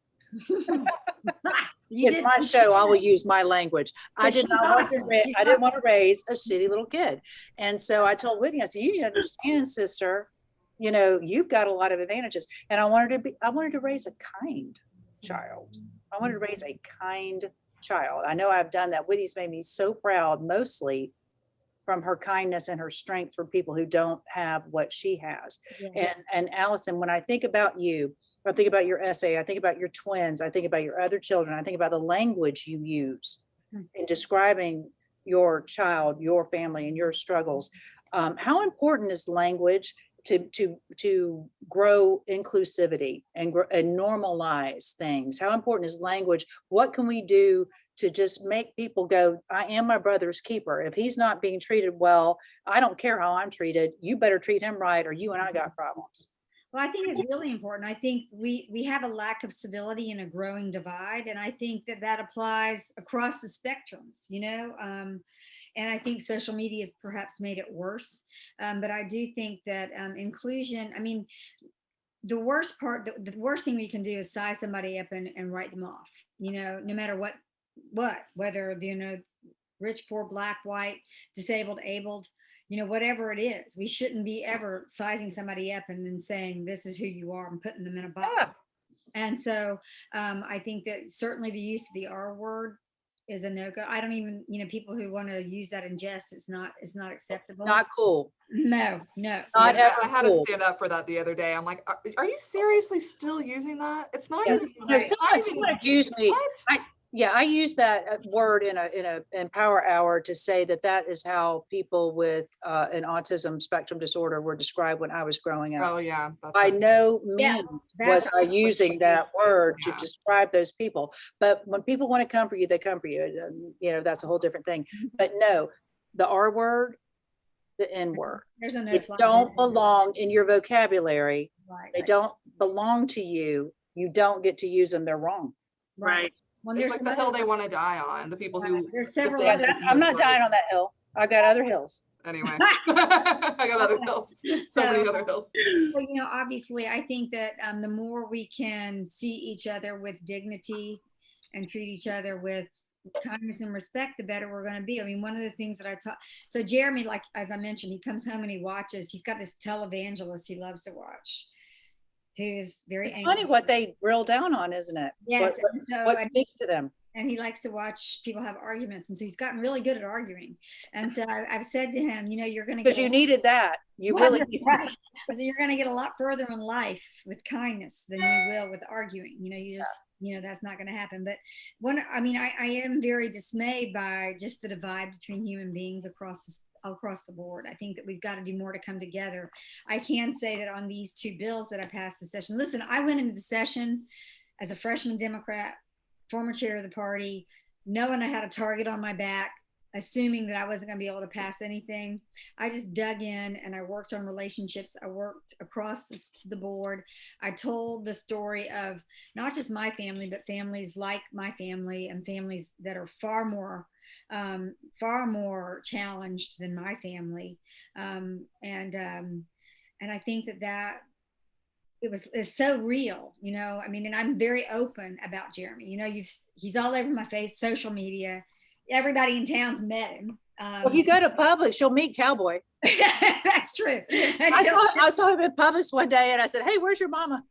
It's my show. I will use my language. I didn't want to raise a shitty little kid. And so I told Whitney, I said, you understand, sister, you know, you've got a lot of advantages. And I wanted to raise a kind child. I wanted to raise a kind child. I know I've done that. Whitney's made me so proud, mostly from her kindness and her strength for people who don't have what she has. And Allison, when I think about you, I think about your essay, I think about your twins, I think about your other children, I think about the language you use in describing your child, your family, and your struggles. How important is language to grow inclusivity and normalize things? How important is language? What can we do to just make people go, I am my brother's keeper. If he's not being treated well, I don't care how I'm treated. You better treat him right, or you and I got problems. Well, I think it's really important. I think we have a lack of civility and a growing divide, and I think that that applies across the spectrums, and I think social media has perhaps made it worse. But I do think that inclusion, I mean, the worst part, the worst thing we can do is size somebody up and write them off, no matter whether, rich, poor, black, white, disabled, abled, whatever it is. We shouldn't be ever sizing somebody up and then saying, this is who you are, and putting them in a box. Yeah. And so I think that certainly the use of the R word is a no-go. I don't even, people who want to use that in jest, it's not acceptable. Not cool. No. Not I ever had cool. to stand up for that the other day. I'm like, are you seriously still using that? It's not Yeah. even. No, someone accused me. What? I use that word in a EmPower hour to say that is how people with an autism spectrum disorder were described when I was growing up. Oh yeah. By no means was I using that word to Yeah. describe those people. But when people want to come for you, they come for you. And, that's a whole different thing. But no, the R word, the N word, There's a they don't belong in your vocabulary. Right, They don't belong to you. You don't get to use them. They're wrong. Right. Well, It's there's like some the hill other, they want to die on. The people who. there's several the other. I'm not dying on that hill. I got other hills. Anyway, I got other hills. So many other hills. Well, obviously, I think that the more we can see each other with dignity and treat each other with kindness and respect, the better we're going to be. I mean, one of the things that I taught, so Jeremy, like, as I mentioned, he comes home and he watches, he's got this televangelist he loves to watch, who's very It's angry. funny what they drill down on, isn't it? Yes. What speaks to them? And he likes to watch people have arguments. And so he's gotten really good at arguing. And so I've said to him, you're going to get. Because you needed that. You Well, really right. So you're going to get a lot further in life with kindness than you will with arguing. You just, that's not going to happen. But I am very dismayed by just the divide between human beings across the board. I think that we've got to do more to come together. I can say that on these two bills that I passed the session, listen, I went into the session as a freshman Democrat, former chair of the party, knowing I had a target on my back, assuming that I wasn't going to be able to pass anything. I just dug in and I worked on relationships. I worked across the board. I told the story of not just my family, but families like my family and families that are far more challenged than my family. And I think that it's so real, and I'm very open about Jeremy. He's all over my face, social media. Everybody in town's met him. Well, if you go to Publix, you'll meet Cowboy. That's true. I saw him in Publix one day and I said, hey, where's your mama?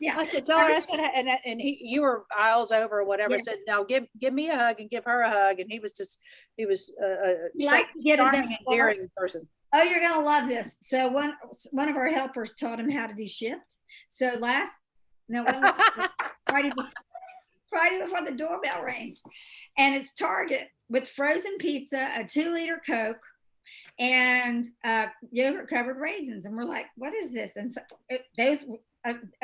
Yeah. I said, tell her, I said, and you were aisles over or whatever. Yeah. I said, now give me a hug and give her a hug. And he was he likes to get his endearing person. Oh, you're going to love this. So one of our helpers taught him how to do Shipt. So Friday before the doorbell rang, and it's Target with frozen pizza, a 2-liter Coke, and yogurt covered raisins. And we're like, what is this? And so it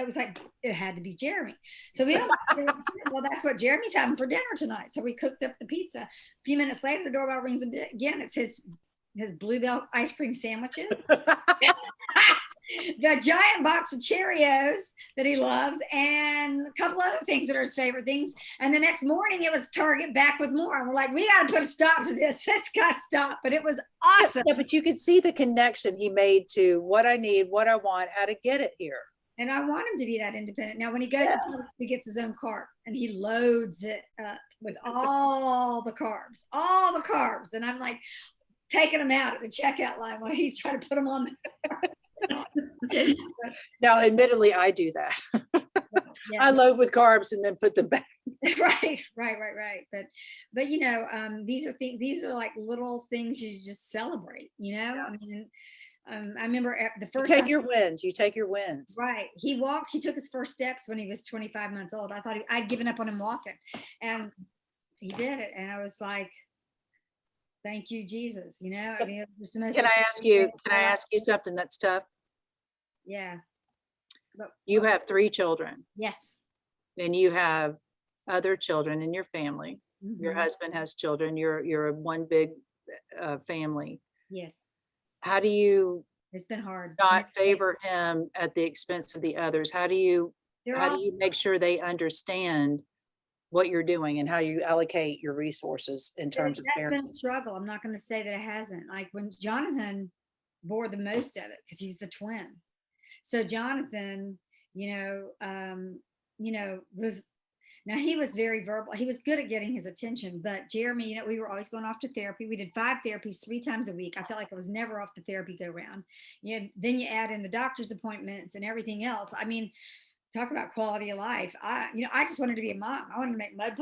was like, it had to be Jeremy. So we don't, well, that's what Jeremy's having for dinner tonight. So we cooked up the pizza. A few minutes later, the doorbell rings again. It's his Bluebell ice cream sandwiches. The giant box of Cheerios that he loves, and a couple other things that are his favorite things. And the next morning it was Target back with more. And we're like, we got to put a stop to this. This got to stop. But it was awesome. Yeah, but you could see the connection he made to what I need, what I want, how to get it here. And I want him to be that independent. Now, when he goes to Publix, he gets his own cart and he loads it up with all the carbs. And I'm like taking him out at the checkout line while he's trying to put them on there. Now, admittedly, I do that. Yeah. I load with carbs and then put them back. Right. But these are things. These are like little things you just celebrate. Yeah. I mean, I remember the first. You take your wins. You take your wins. Right. He took his first steps when he was 25 months old. I thought I'd given up on him walking, and he did it. And I was like, thank you, Jesus. I mean, it was just the most. Can I ask you something that's tough? Yeah. You have 3 children. Yes. And you have other children in your family. Mm-hmm. Your husband has children. You're one big family. Yes. How do you It's been hard. not favor him at the expense of the others? How do you make sure they understand what you're doing and how you allocate your resources in terms of That's been parenting? a struggle. I'm not going to say that it hasn't. Like when Jonathan bore the most of it because he's the twin. So Jonathan, was, now he was very verbal. He was good at getting his attention, but Jeremy, we were always going off to therapy. We did 5 therapies 3 times a week. I felt like I was never off the therapy go round. Then you add in the doctor's appointments and everything else. I mean, talk about quality of life. I just wanted to be a mom. I wanted to make mud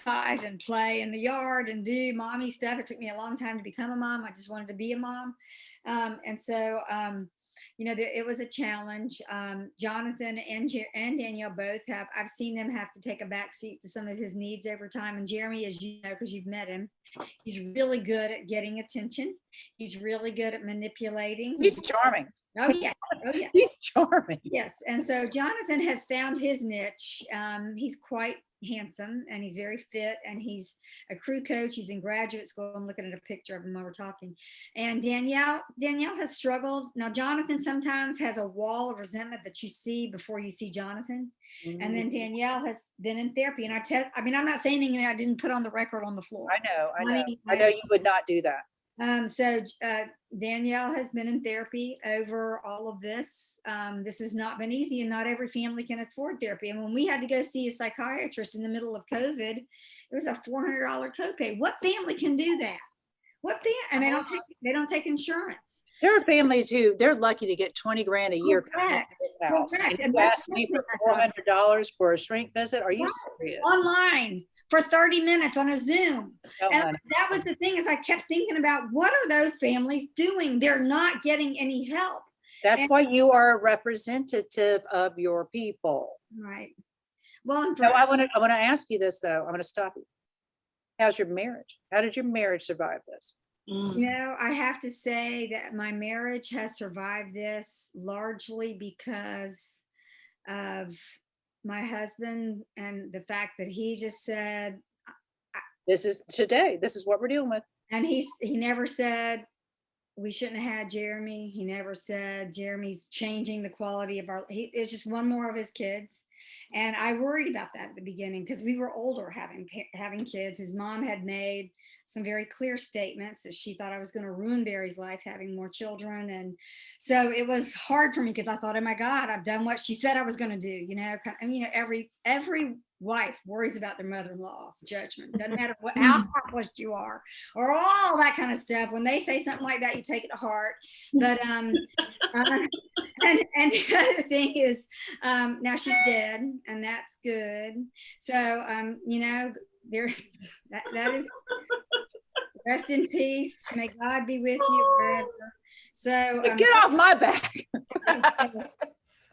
pies and play in the yard and do mommy stuff. It took me a long time to become a mom. I just wanted to be a mom. It was a challenge. Jonathan and Danielle both I've seen them have to take a back seat to some of his needs over time. And Jeremy, as you know, because you've met him, he's really good at getting attention. He's really good at manipulating. He's charming. Oh yes. He's charming. Yes. And so Jonathan has found his niche. He's quite handsome and he's very fit and he's a crew coach. He's in graduate school. I'm looking at a picture of him while we're talking. And Danielle has struggled. Now Jonathan sometimes has a wall of resentment that you see before you see Jonathan. Mm-hmm. And then Danielle has been in therapy. And I'm not saying anything I didn't put on the record on the floor. I know you would not do that. So Danielle has been in therapy over all of this. This has not been easy and not every family can afford therapy. And when we had to go see a psychiatrist in the middle of COVID, it was a $400 copay. What family can do that? And they don't take insurance. There are families who they're lucky to get 20 grand a year coming to this house. And you ask me for $400 for a shrink visit? Are you serious? Online for 30 minutes on a Zoom. And that was the thing, is I kept thinking about what are those families doing? They're not getting any help. That's why you are a representative of your people. Right. Well, I want to ask you this though. I'm going to stop you. How's your marriage? How did your marriage survive this? I have to say that my marriage has survived this largely because of my husband and the fact that he just said, this is what we're dealing with. And he never said we shouldn't have had Jeremy. He never said Jeremy's changing the quality of it's just one more of his kids. And I worried about that at the beginning because we were older having kids. His mom had made some very clear statements that she thought I was going to ruin Barry's life having more children. And so it was hard for me because I thought, oh my God, I've done what she said I was going to do. Every wife worries about their mother-in-law's judgment. Doesn't matter how accomplished you are or all that kind of stuff. When they say something like that, you take it to heart. But and the other thing is, now she's dead, and that's good. So that is, rest in peace. May God be with you forever. So get off my back.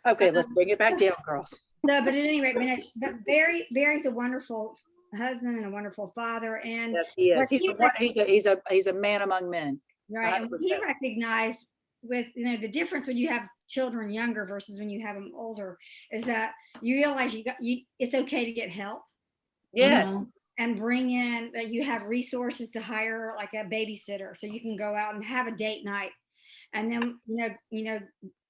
Okay, let's bring it back down, girls. No, but at any rate, but Barry's a wonderful husband and a wonderful father, and yes, he is. He's a man among men. Right, 100%. And he recognized with the difference when you have children younger versus when you have them older is that you realize it's okay to get help. Yes. And bring in that you have resources to hire like a babysitter so you can go out and have a date night, and then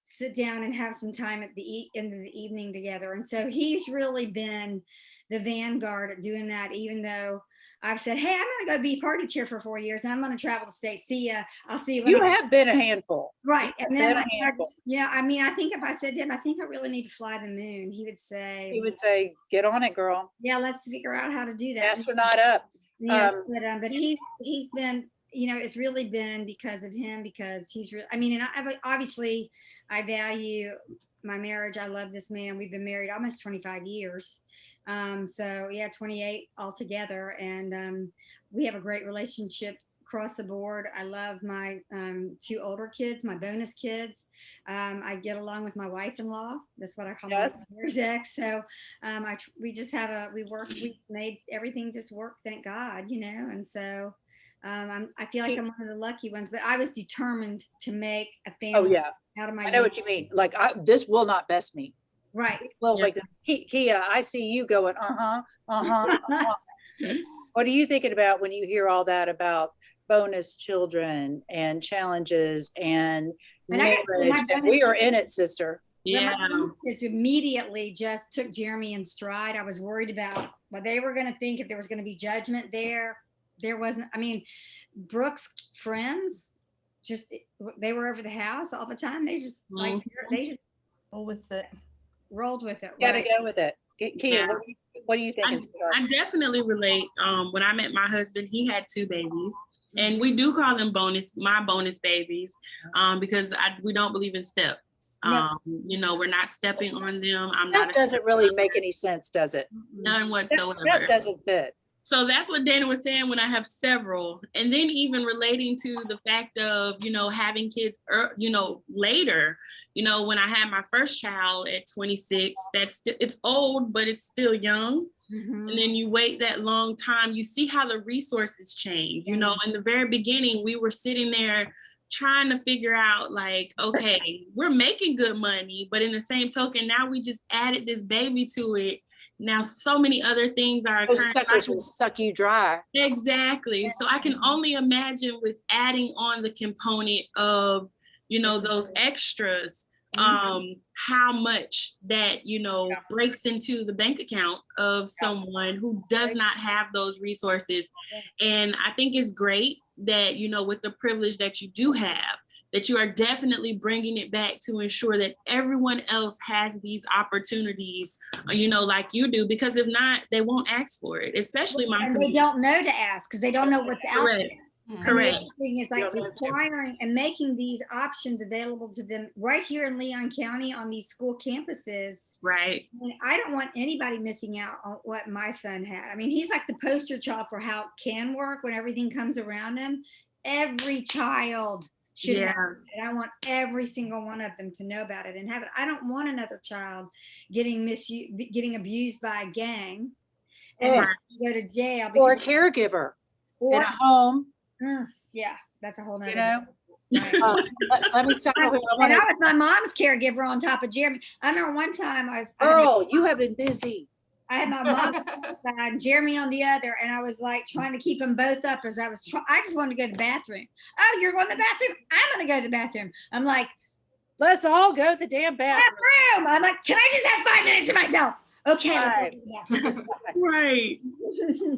sit down and have some time at the end of the evening together. And so he's really been the vanguard of doing that, even though I've said, hey, I'm going to go be party chair for 4 years and I'm going to travel the state. See ya. I'll see you. You have been a handful. Right. And then I think if I said to him, I think I really need to fly the moon, he would say, get on it, girl. Yeah, let's figure out how to do that. Astronaut up. Yes, but he's been, it's really been because of him, because he's really, and obviously I value my marriage. I love this man. We've been married almost 25 years. 28 altogether. And we have a great relationship across the board. I love my 2 older kids, my bonus kids. I get along with my wife-in-law. That's what I call my marriage ex. So we made everything just work, thank God, and so I feel like I'm one of the lucky ones, but I was determined to make a family out of my. I know what you mean. Like this will not best me. Right. Well, like Kia, I see you going, What are you thinking about when you hear all that about bonus children and challenges and And I got to say, my marriage, and we are in it, sister. Yeah. It's immediately just took Jeremy in stride. I was worried about what they were going to think, if there was going to be judgment there. There wasn't. I mean, Brooke's friends, just they were over the house all the time. They just like they just Roll with it. rolled with it. Gotta Right? go with it. Kia, what do you think? I definitely relate. When I met my husband, he had 2 babies. And we do call them my bonus babies, because we don't believe in step. You know, we're not stepping on them. That doesn't really make any sense, does it? None whatsoever. That doesn't fit. So that's what Dana was saying when I have several. And then even relating to the fact of, you know, having kids, you know, later, you know, when I had my first child at 26, it's old, but it's still young. And then you wait that long time, you see how the resources change. You know, in the very beginning, we were sitting there trying to figure out like, okay, we're making good money, but in the same token, now we just added this baby to it. Now, so many other things are occurring. Those suckers will suck you dry. Exactly. So I can only imagine with adding on the component of, you know, those extras, how much that, you know, breaks into the bank account of someone who does not have those resources. And I think it's great that, you know, with the privilege that you do have, that you are definitely bringing it back to ensure that everyone else has these opportunities, you know, like you do, because if not, they won't ask for it, especially my and they don't know to ask because they don't know what's out there. Correct. The thing is like requiring and making these options available to them right here in Leon County on these school campuses. Right. I mean, I don't want anybody missing out on what my son had. I mean, he's like the poster child for how it can work when everything comes around him. Every child should have it. And I want every single one of them to know about it and have it. I don't want another child getting abused by a gang and go to jail. Or a caregiver in a home. Yeah, that's a whole nother. You know, let me stop. And I was my mom's caregiver on top of Jeremy. I remember one time Earl, you have been busy. I had my mom on one side, Jeremy on the other, and I was like trying to keep them both up as I just wanted to go to the bathroom. Oh, you're going to the bathroom? I'm going to go to the bathroom. I'm like, let's all go to the damn bathroom. I'm like, can I just have 5 minutes to myself? Okay, let's go to the bathroom. Right.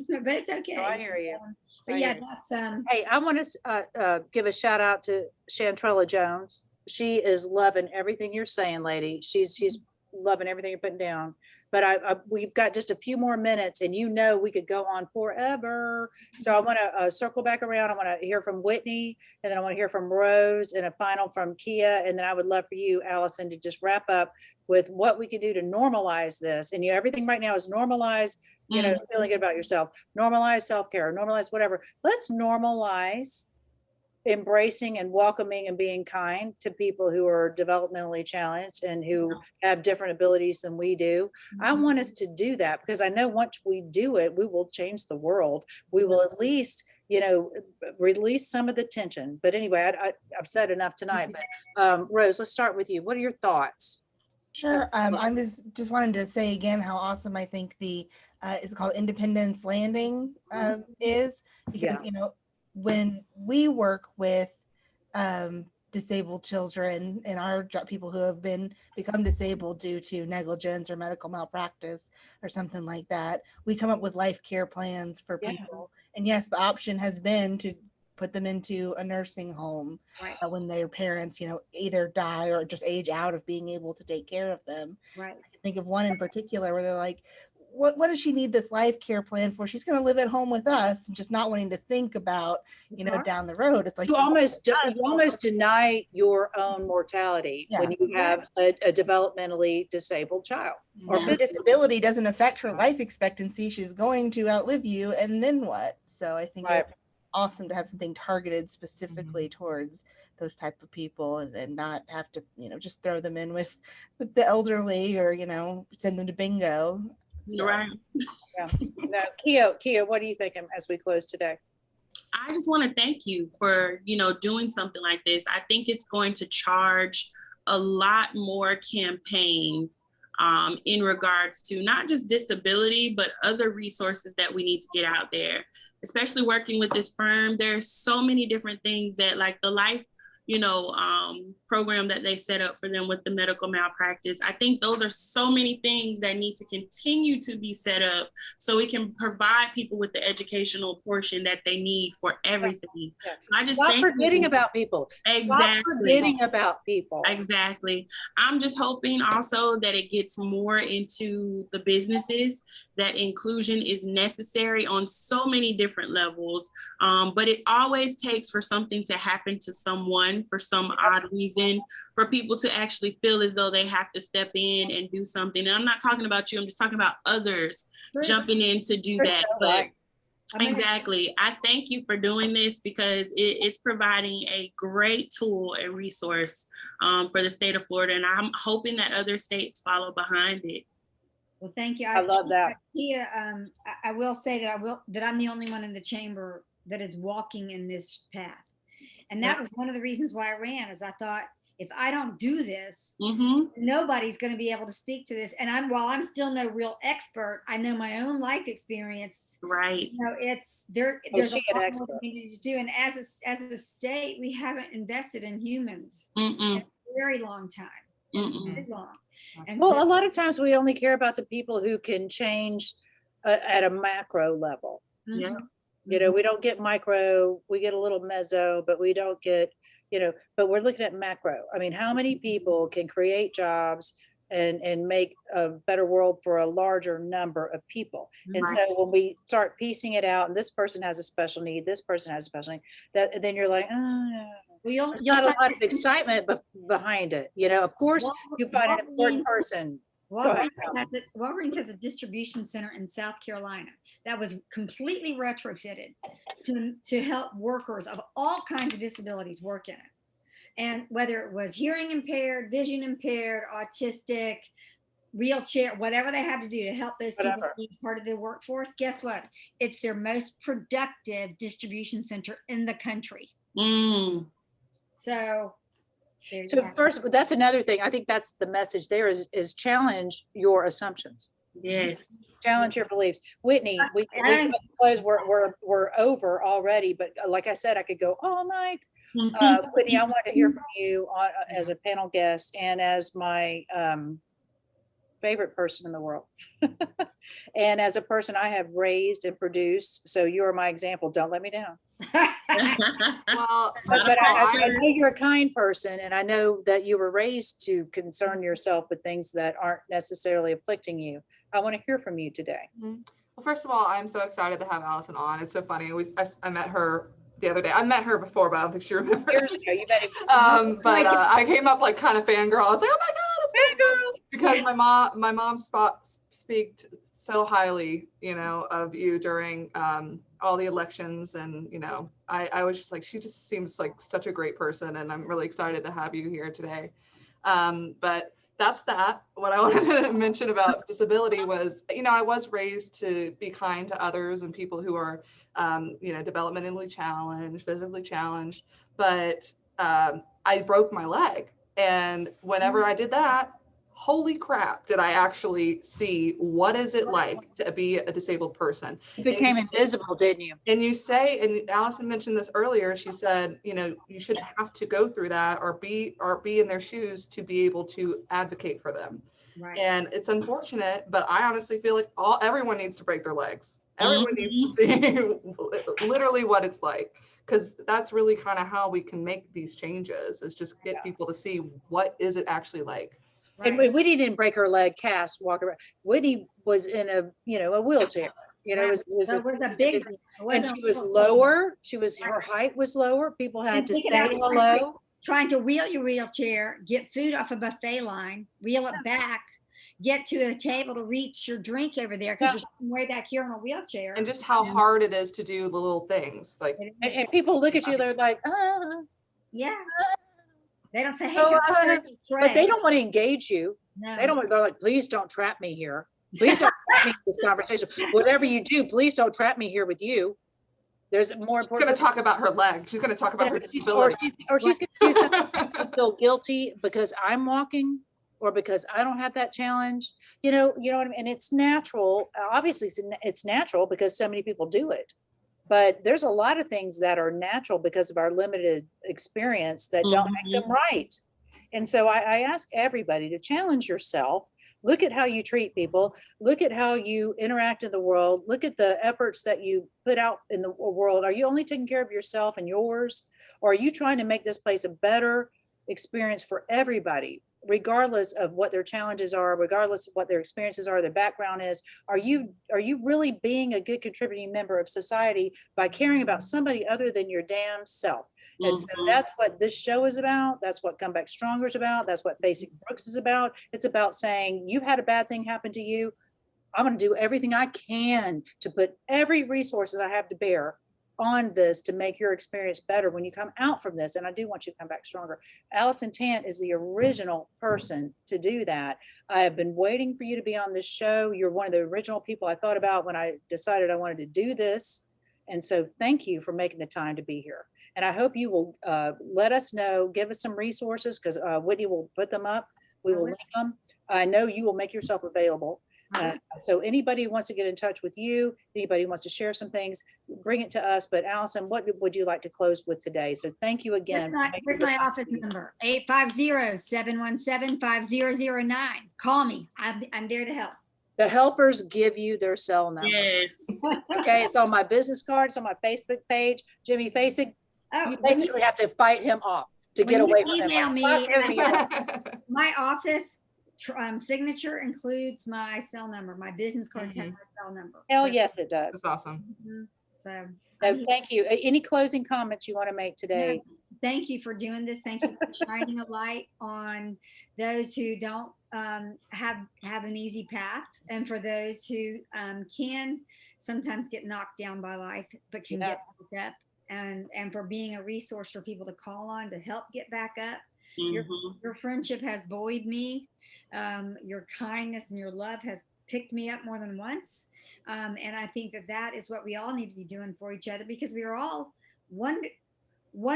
But it's okay. Oh, I hear you. But yeah, that's Hey, I want to give a shout out to Chantrella Jones. She is loving everything you're saying, lady. She's loving everything you're putting down. But we've got just a few more minutes, and you know we could go on forever. So I want to circle back around. I want to hear from Whitney, and then I want to hear from Rose, and a final from Kia, and then I would love for you, Allison, to just wrap up with what we can do to normalize this. And everything right now is normalize, feeling good about yourself, normalize self-care, normalize whatever. Let's normalize embracing and welcoming and being kind to people who are developmentally challenged and who have different abilities than we do. I want us to do that because I know once we do it, we will change the world. We will at least, release some of the tension. But anyway, I've said enough tonight. But Rose, let's start with you. What are your thoughts? Sure. I was just wanting to say again how awesome I think the is called Independence Landing is, because when we work with disabled children and our people who have become disabled due to negligence or medical malpractice or something like that, we come up with life care plans for people. And yes, the option has been to put them into a nursing home when their parents, either die or just age out of being able to take care of them. Right. I think of one in particular where they're like, what does she need this life care plan for? She's going to live at home with us, and just not wanting to think about, down the road. It's like you almost deny your own mortality when you have a developmentally disabled child. Or the disability doesn't affect her life expectancy. She's going to outlive you, and then what? So I think it's awesome to have something targeted specifically towards those type of people, and not have to, just throw them in with the elderly or, send them to bingo. So. Right. Yeah. Now, Kia, what do you think as we close today? I just want to thank you for, doing something like this. I think it's going to charge a lot more campaigns in regards to not just disability, but other resources that we need to get out there, especially working with this firm. There's so many different things that like the life program that they set up for them with the medical malpractice. I think those are so many things that need to continue to be set up so we can provide people with the educational portion that they need for everything. Yeah. So I just stop forgetting about people. Exactly. Stop forgetting about people. Exactly. I'm just hoping also that it gets more into the businesses, that inclusion is necessary on so many different levels. But it always takes for something to happen to someone for some odd reason, for people to actually feel as though they have to step in and do something. And I'm not talking about you, I'm just talking about others jumping in to do that. But exactly. I thank you for doing this because it's providing a great tool and resource for the state of Florida. And I'm hoping that other states follow behind it. Well, thank you. I love that. I will say that I'm the only one in the chamber that is walking in this path. And that was one of the reasons why I ran, is I thought, if I don't do this, nobody's going to be able to speak to this. And while I'm still no real expert, I know my own life experience. Right. There's a lot more we need to do. And as a state, we haven't invested in humans in a very long time. Very long. And well, a lot of times we only care about the people who can change at a macro level. Yeah. We don't get micro, we get a little meso, but we don't get, but we're looking at macro. I mean, how many people can create jobs and make a better world for a larger number of people? And so when we start piecing it out, and this person has a special need, this person has a special need, then you're like, there's not a lot of excitement behind it. Of course, you find an important person. Walgreens has a distribution center in South Carolina that was completely retrofitted to help workers of all kinds of disabilities work in it. And whether it was hearing impaired, vision impaired, autistic, wheelchair, whatever they had to do to help those people be part of the workforce, guess what? It's their most productive distribution center in the country. So first, that's another thing. I think that's the message there is challenge your assumptions. Yes. Challenge your beliefs. Whitney, we close. We're over already, but like I said, I could go all night. Whitney, I want to hear from you as a panel guest and as my favorite person in the world. And as a person I have raised and produced, so you are my example. Don't let me down. Well, but I know you're a kind person, and I know that you were raised to concern yourself with things that aren't necessarily afflicting you. I want to hear from you today. Well, first of all, I'm so excited to have Allison on. It's so funny. I met her the other day. I met her before, but I don't think she remembers. Years ago, you met him. But I came up like kind of fangirl. I was like, oh my God, I'm so fangirl. Because my mom speak so highly, of you during all the elections, and I was just like, she just seems like such a great person, and I'm really excited to have you here today. But that's that. What I wanted to mention about disability was, I was raised to be kind to others and people who are, developmentally challenged, physically challenged, but I broke my leg. And whenever I did that, holy crap, did I actually see what is it like to be a disabled person. You became invisible, didn't you? And you say, and Allison mentioned this earlier, she said, you shouldn't have to go through that or be in their shoes to be able to advocate for them. Right. And it's unfortunate, but I honestly feel like everyone needs to break their legs. Everyone needs to see literally what it's like, because that's really kind of how we can make these changes, is just get people to see what is it actually like. Right. And Whitney didn't break her leg, cast, walk around. Whitney was in a wheelchair. It was a big, and she was lower. Her height was lower. People had to say hello. Trying to wheel your wheelchair, get food off a buffet line, wheel it back, get to a table to reach your drink over there because you're sitting way back here in a wheelchair. And just how hard it is to do the little things. Like, and people look at you, they're like, yeah. They don't say, hey, but they don't want to engage you. No. They're like, please don't trap me here. Please don't trap me in this conversation. Whatever you do, please don't trap me here with you. There's more important. She's going to talk about her leg. She's going to talk about her disability. Or she's going to do something to feel guilty because I'm walking or because I don't have that challenge. You know what I mean? And it's natural. Obviously, it's natural because so many people do it. But there's a lot of things that are natural because of our limited experience that don't make them right. And so I ask everybody to challenge yourself. Look at how you treat people. Look at how you interact in the world. Look at the efforts that you put out in the world. Are you only taking care of yourself and yours? Or are you trying to make this place a better experience for everybody, regardless of what their challenges are, regardless of what their experiences are, their background is? Are you really being a good contributing member of society by caring about somebody other than your damn self? And so that's what this show is about. That's what Come Back Stronger is about. That's what Facing Brooks is about. It's about saying, you had a bad thing happen to you. I'm going to do everything I can to put every resource that I have to bear on this to make your experience better when you come out from this. And I do want you to come back stronger. Allison Tant is the original person to do that. I have been waiting for you to be on this show. You're one of the original people I thought about when I decided I wanted to do this. And so thank you for making the time to be here. And I hope you will let us know, give us some resources, because Whitney will put them up. We will link them. I know you will make yourself available. So anybody who wants to get in touch with you, anybody who wants to share some things, bring it to us. But Allison, what would you like to close with today? So thank you again. Where's my office number? 850-717-5009. Call me. I'm there to help. The helpers give you their cell number. Yes. Okay, it's on my business card. It's on my Facebook page. Jimmy Facing. You basically have to fight him off to get away from him. Email me. My office signature includes my cell number. My business cards have my cell number. Hell yes, it does. That's awesome. So thank you. Any closing comments you want to make today? No, thank you for doing this. Thank you for shining a light on those who don't have an easy path, and for those who can sometimes get knocked down by life but can get back up, and for being a resource for people to call on to help get back up. Your friendship has buoyed me. Your kindness and your love has picked me up more than once. And I think that is what we all need to be doing for each other, because we are all one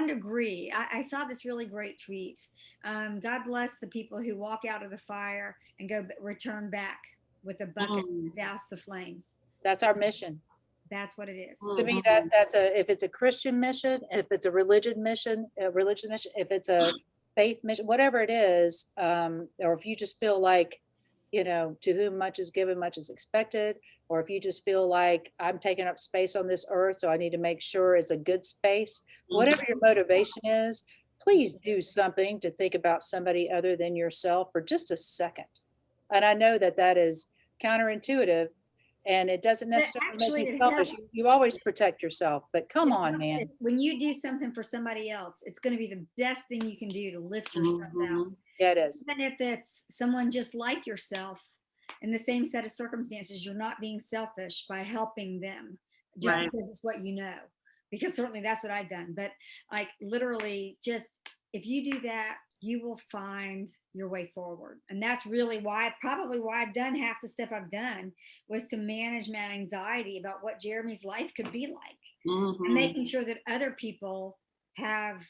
degree. I saw this really great tweet. God bless the people who walk out of the fire and return back with a bucket to douse the flames. That's our mission. That's what it is. To me, that's if it's a Christian mission, if it's a religion mission, if it's a faith mission, whatever it is, or if you just feel like, to whom much is given, much is expected, or if you just feel like I'm taking up space on this earth, so I need to make sure it's a good space, whatever your motivation is, please do something to think about somebody other than yourself for just a second. And I know that is counterintuitive, and it doesn't necessarily make you selfish. You always protect yourself, but come on, man. When you do something for somebody else, it's going to be the best thing you can do to lift yourself out. Yeah, it is. Even if it's someone just like yourself in the same set of circumstances, you're not being selfish by helping them just because it's what you know. Because certainly that's what I've done. But like literally, just if you do that, you will find your way forward. And that's really why I've done half the stuff I've done, was to manage my anxiety about what Jeremy's life could be like, and making sure that other people have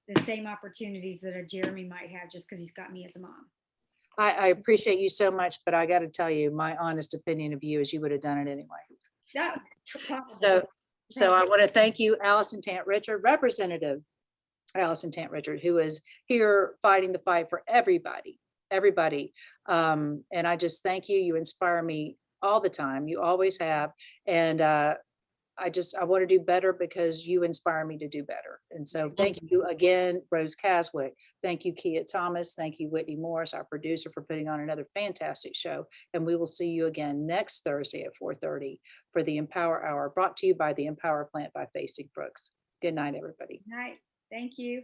the same opportunities that a Jeremy might have just because he's got me as a mom. I appreciate you so much, but I got to tell you, my honest opinion of you is you would have done it anyway. Yeah, so I want to thank you, Allison Tant Richard, Representative Allison Tant Richard, who is here fighting the fight for everybody. And I just thank you. You inspire me all the time. You always have. And I want to do better because you inspire me to do better. And so thank you again, Rose Caswick. Thank you, Kia Thomas. Thank you, Whitney Morris, our producer, for putting on another fantastic show. And we will see you again next Thursday at 4:30 for the EmPower Hour, brought to you by the EmPower Plant by Facing Brooks. Good night, everybody. Good night. Thank you.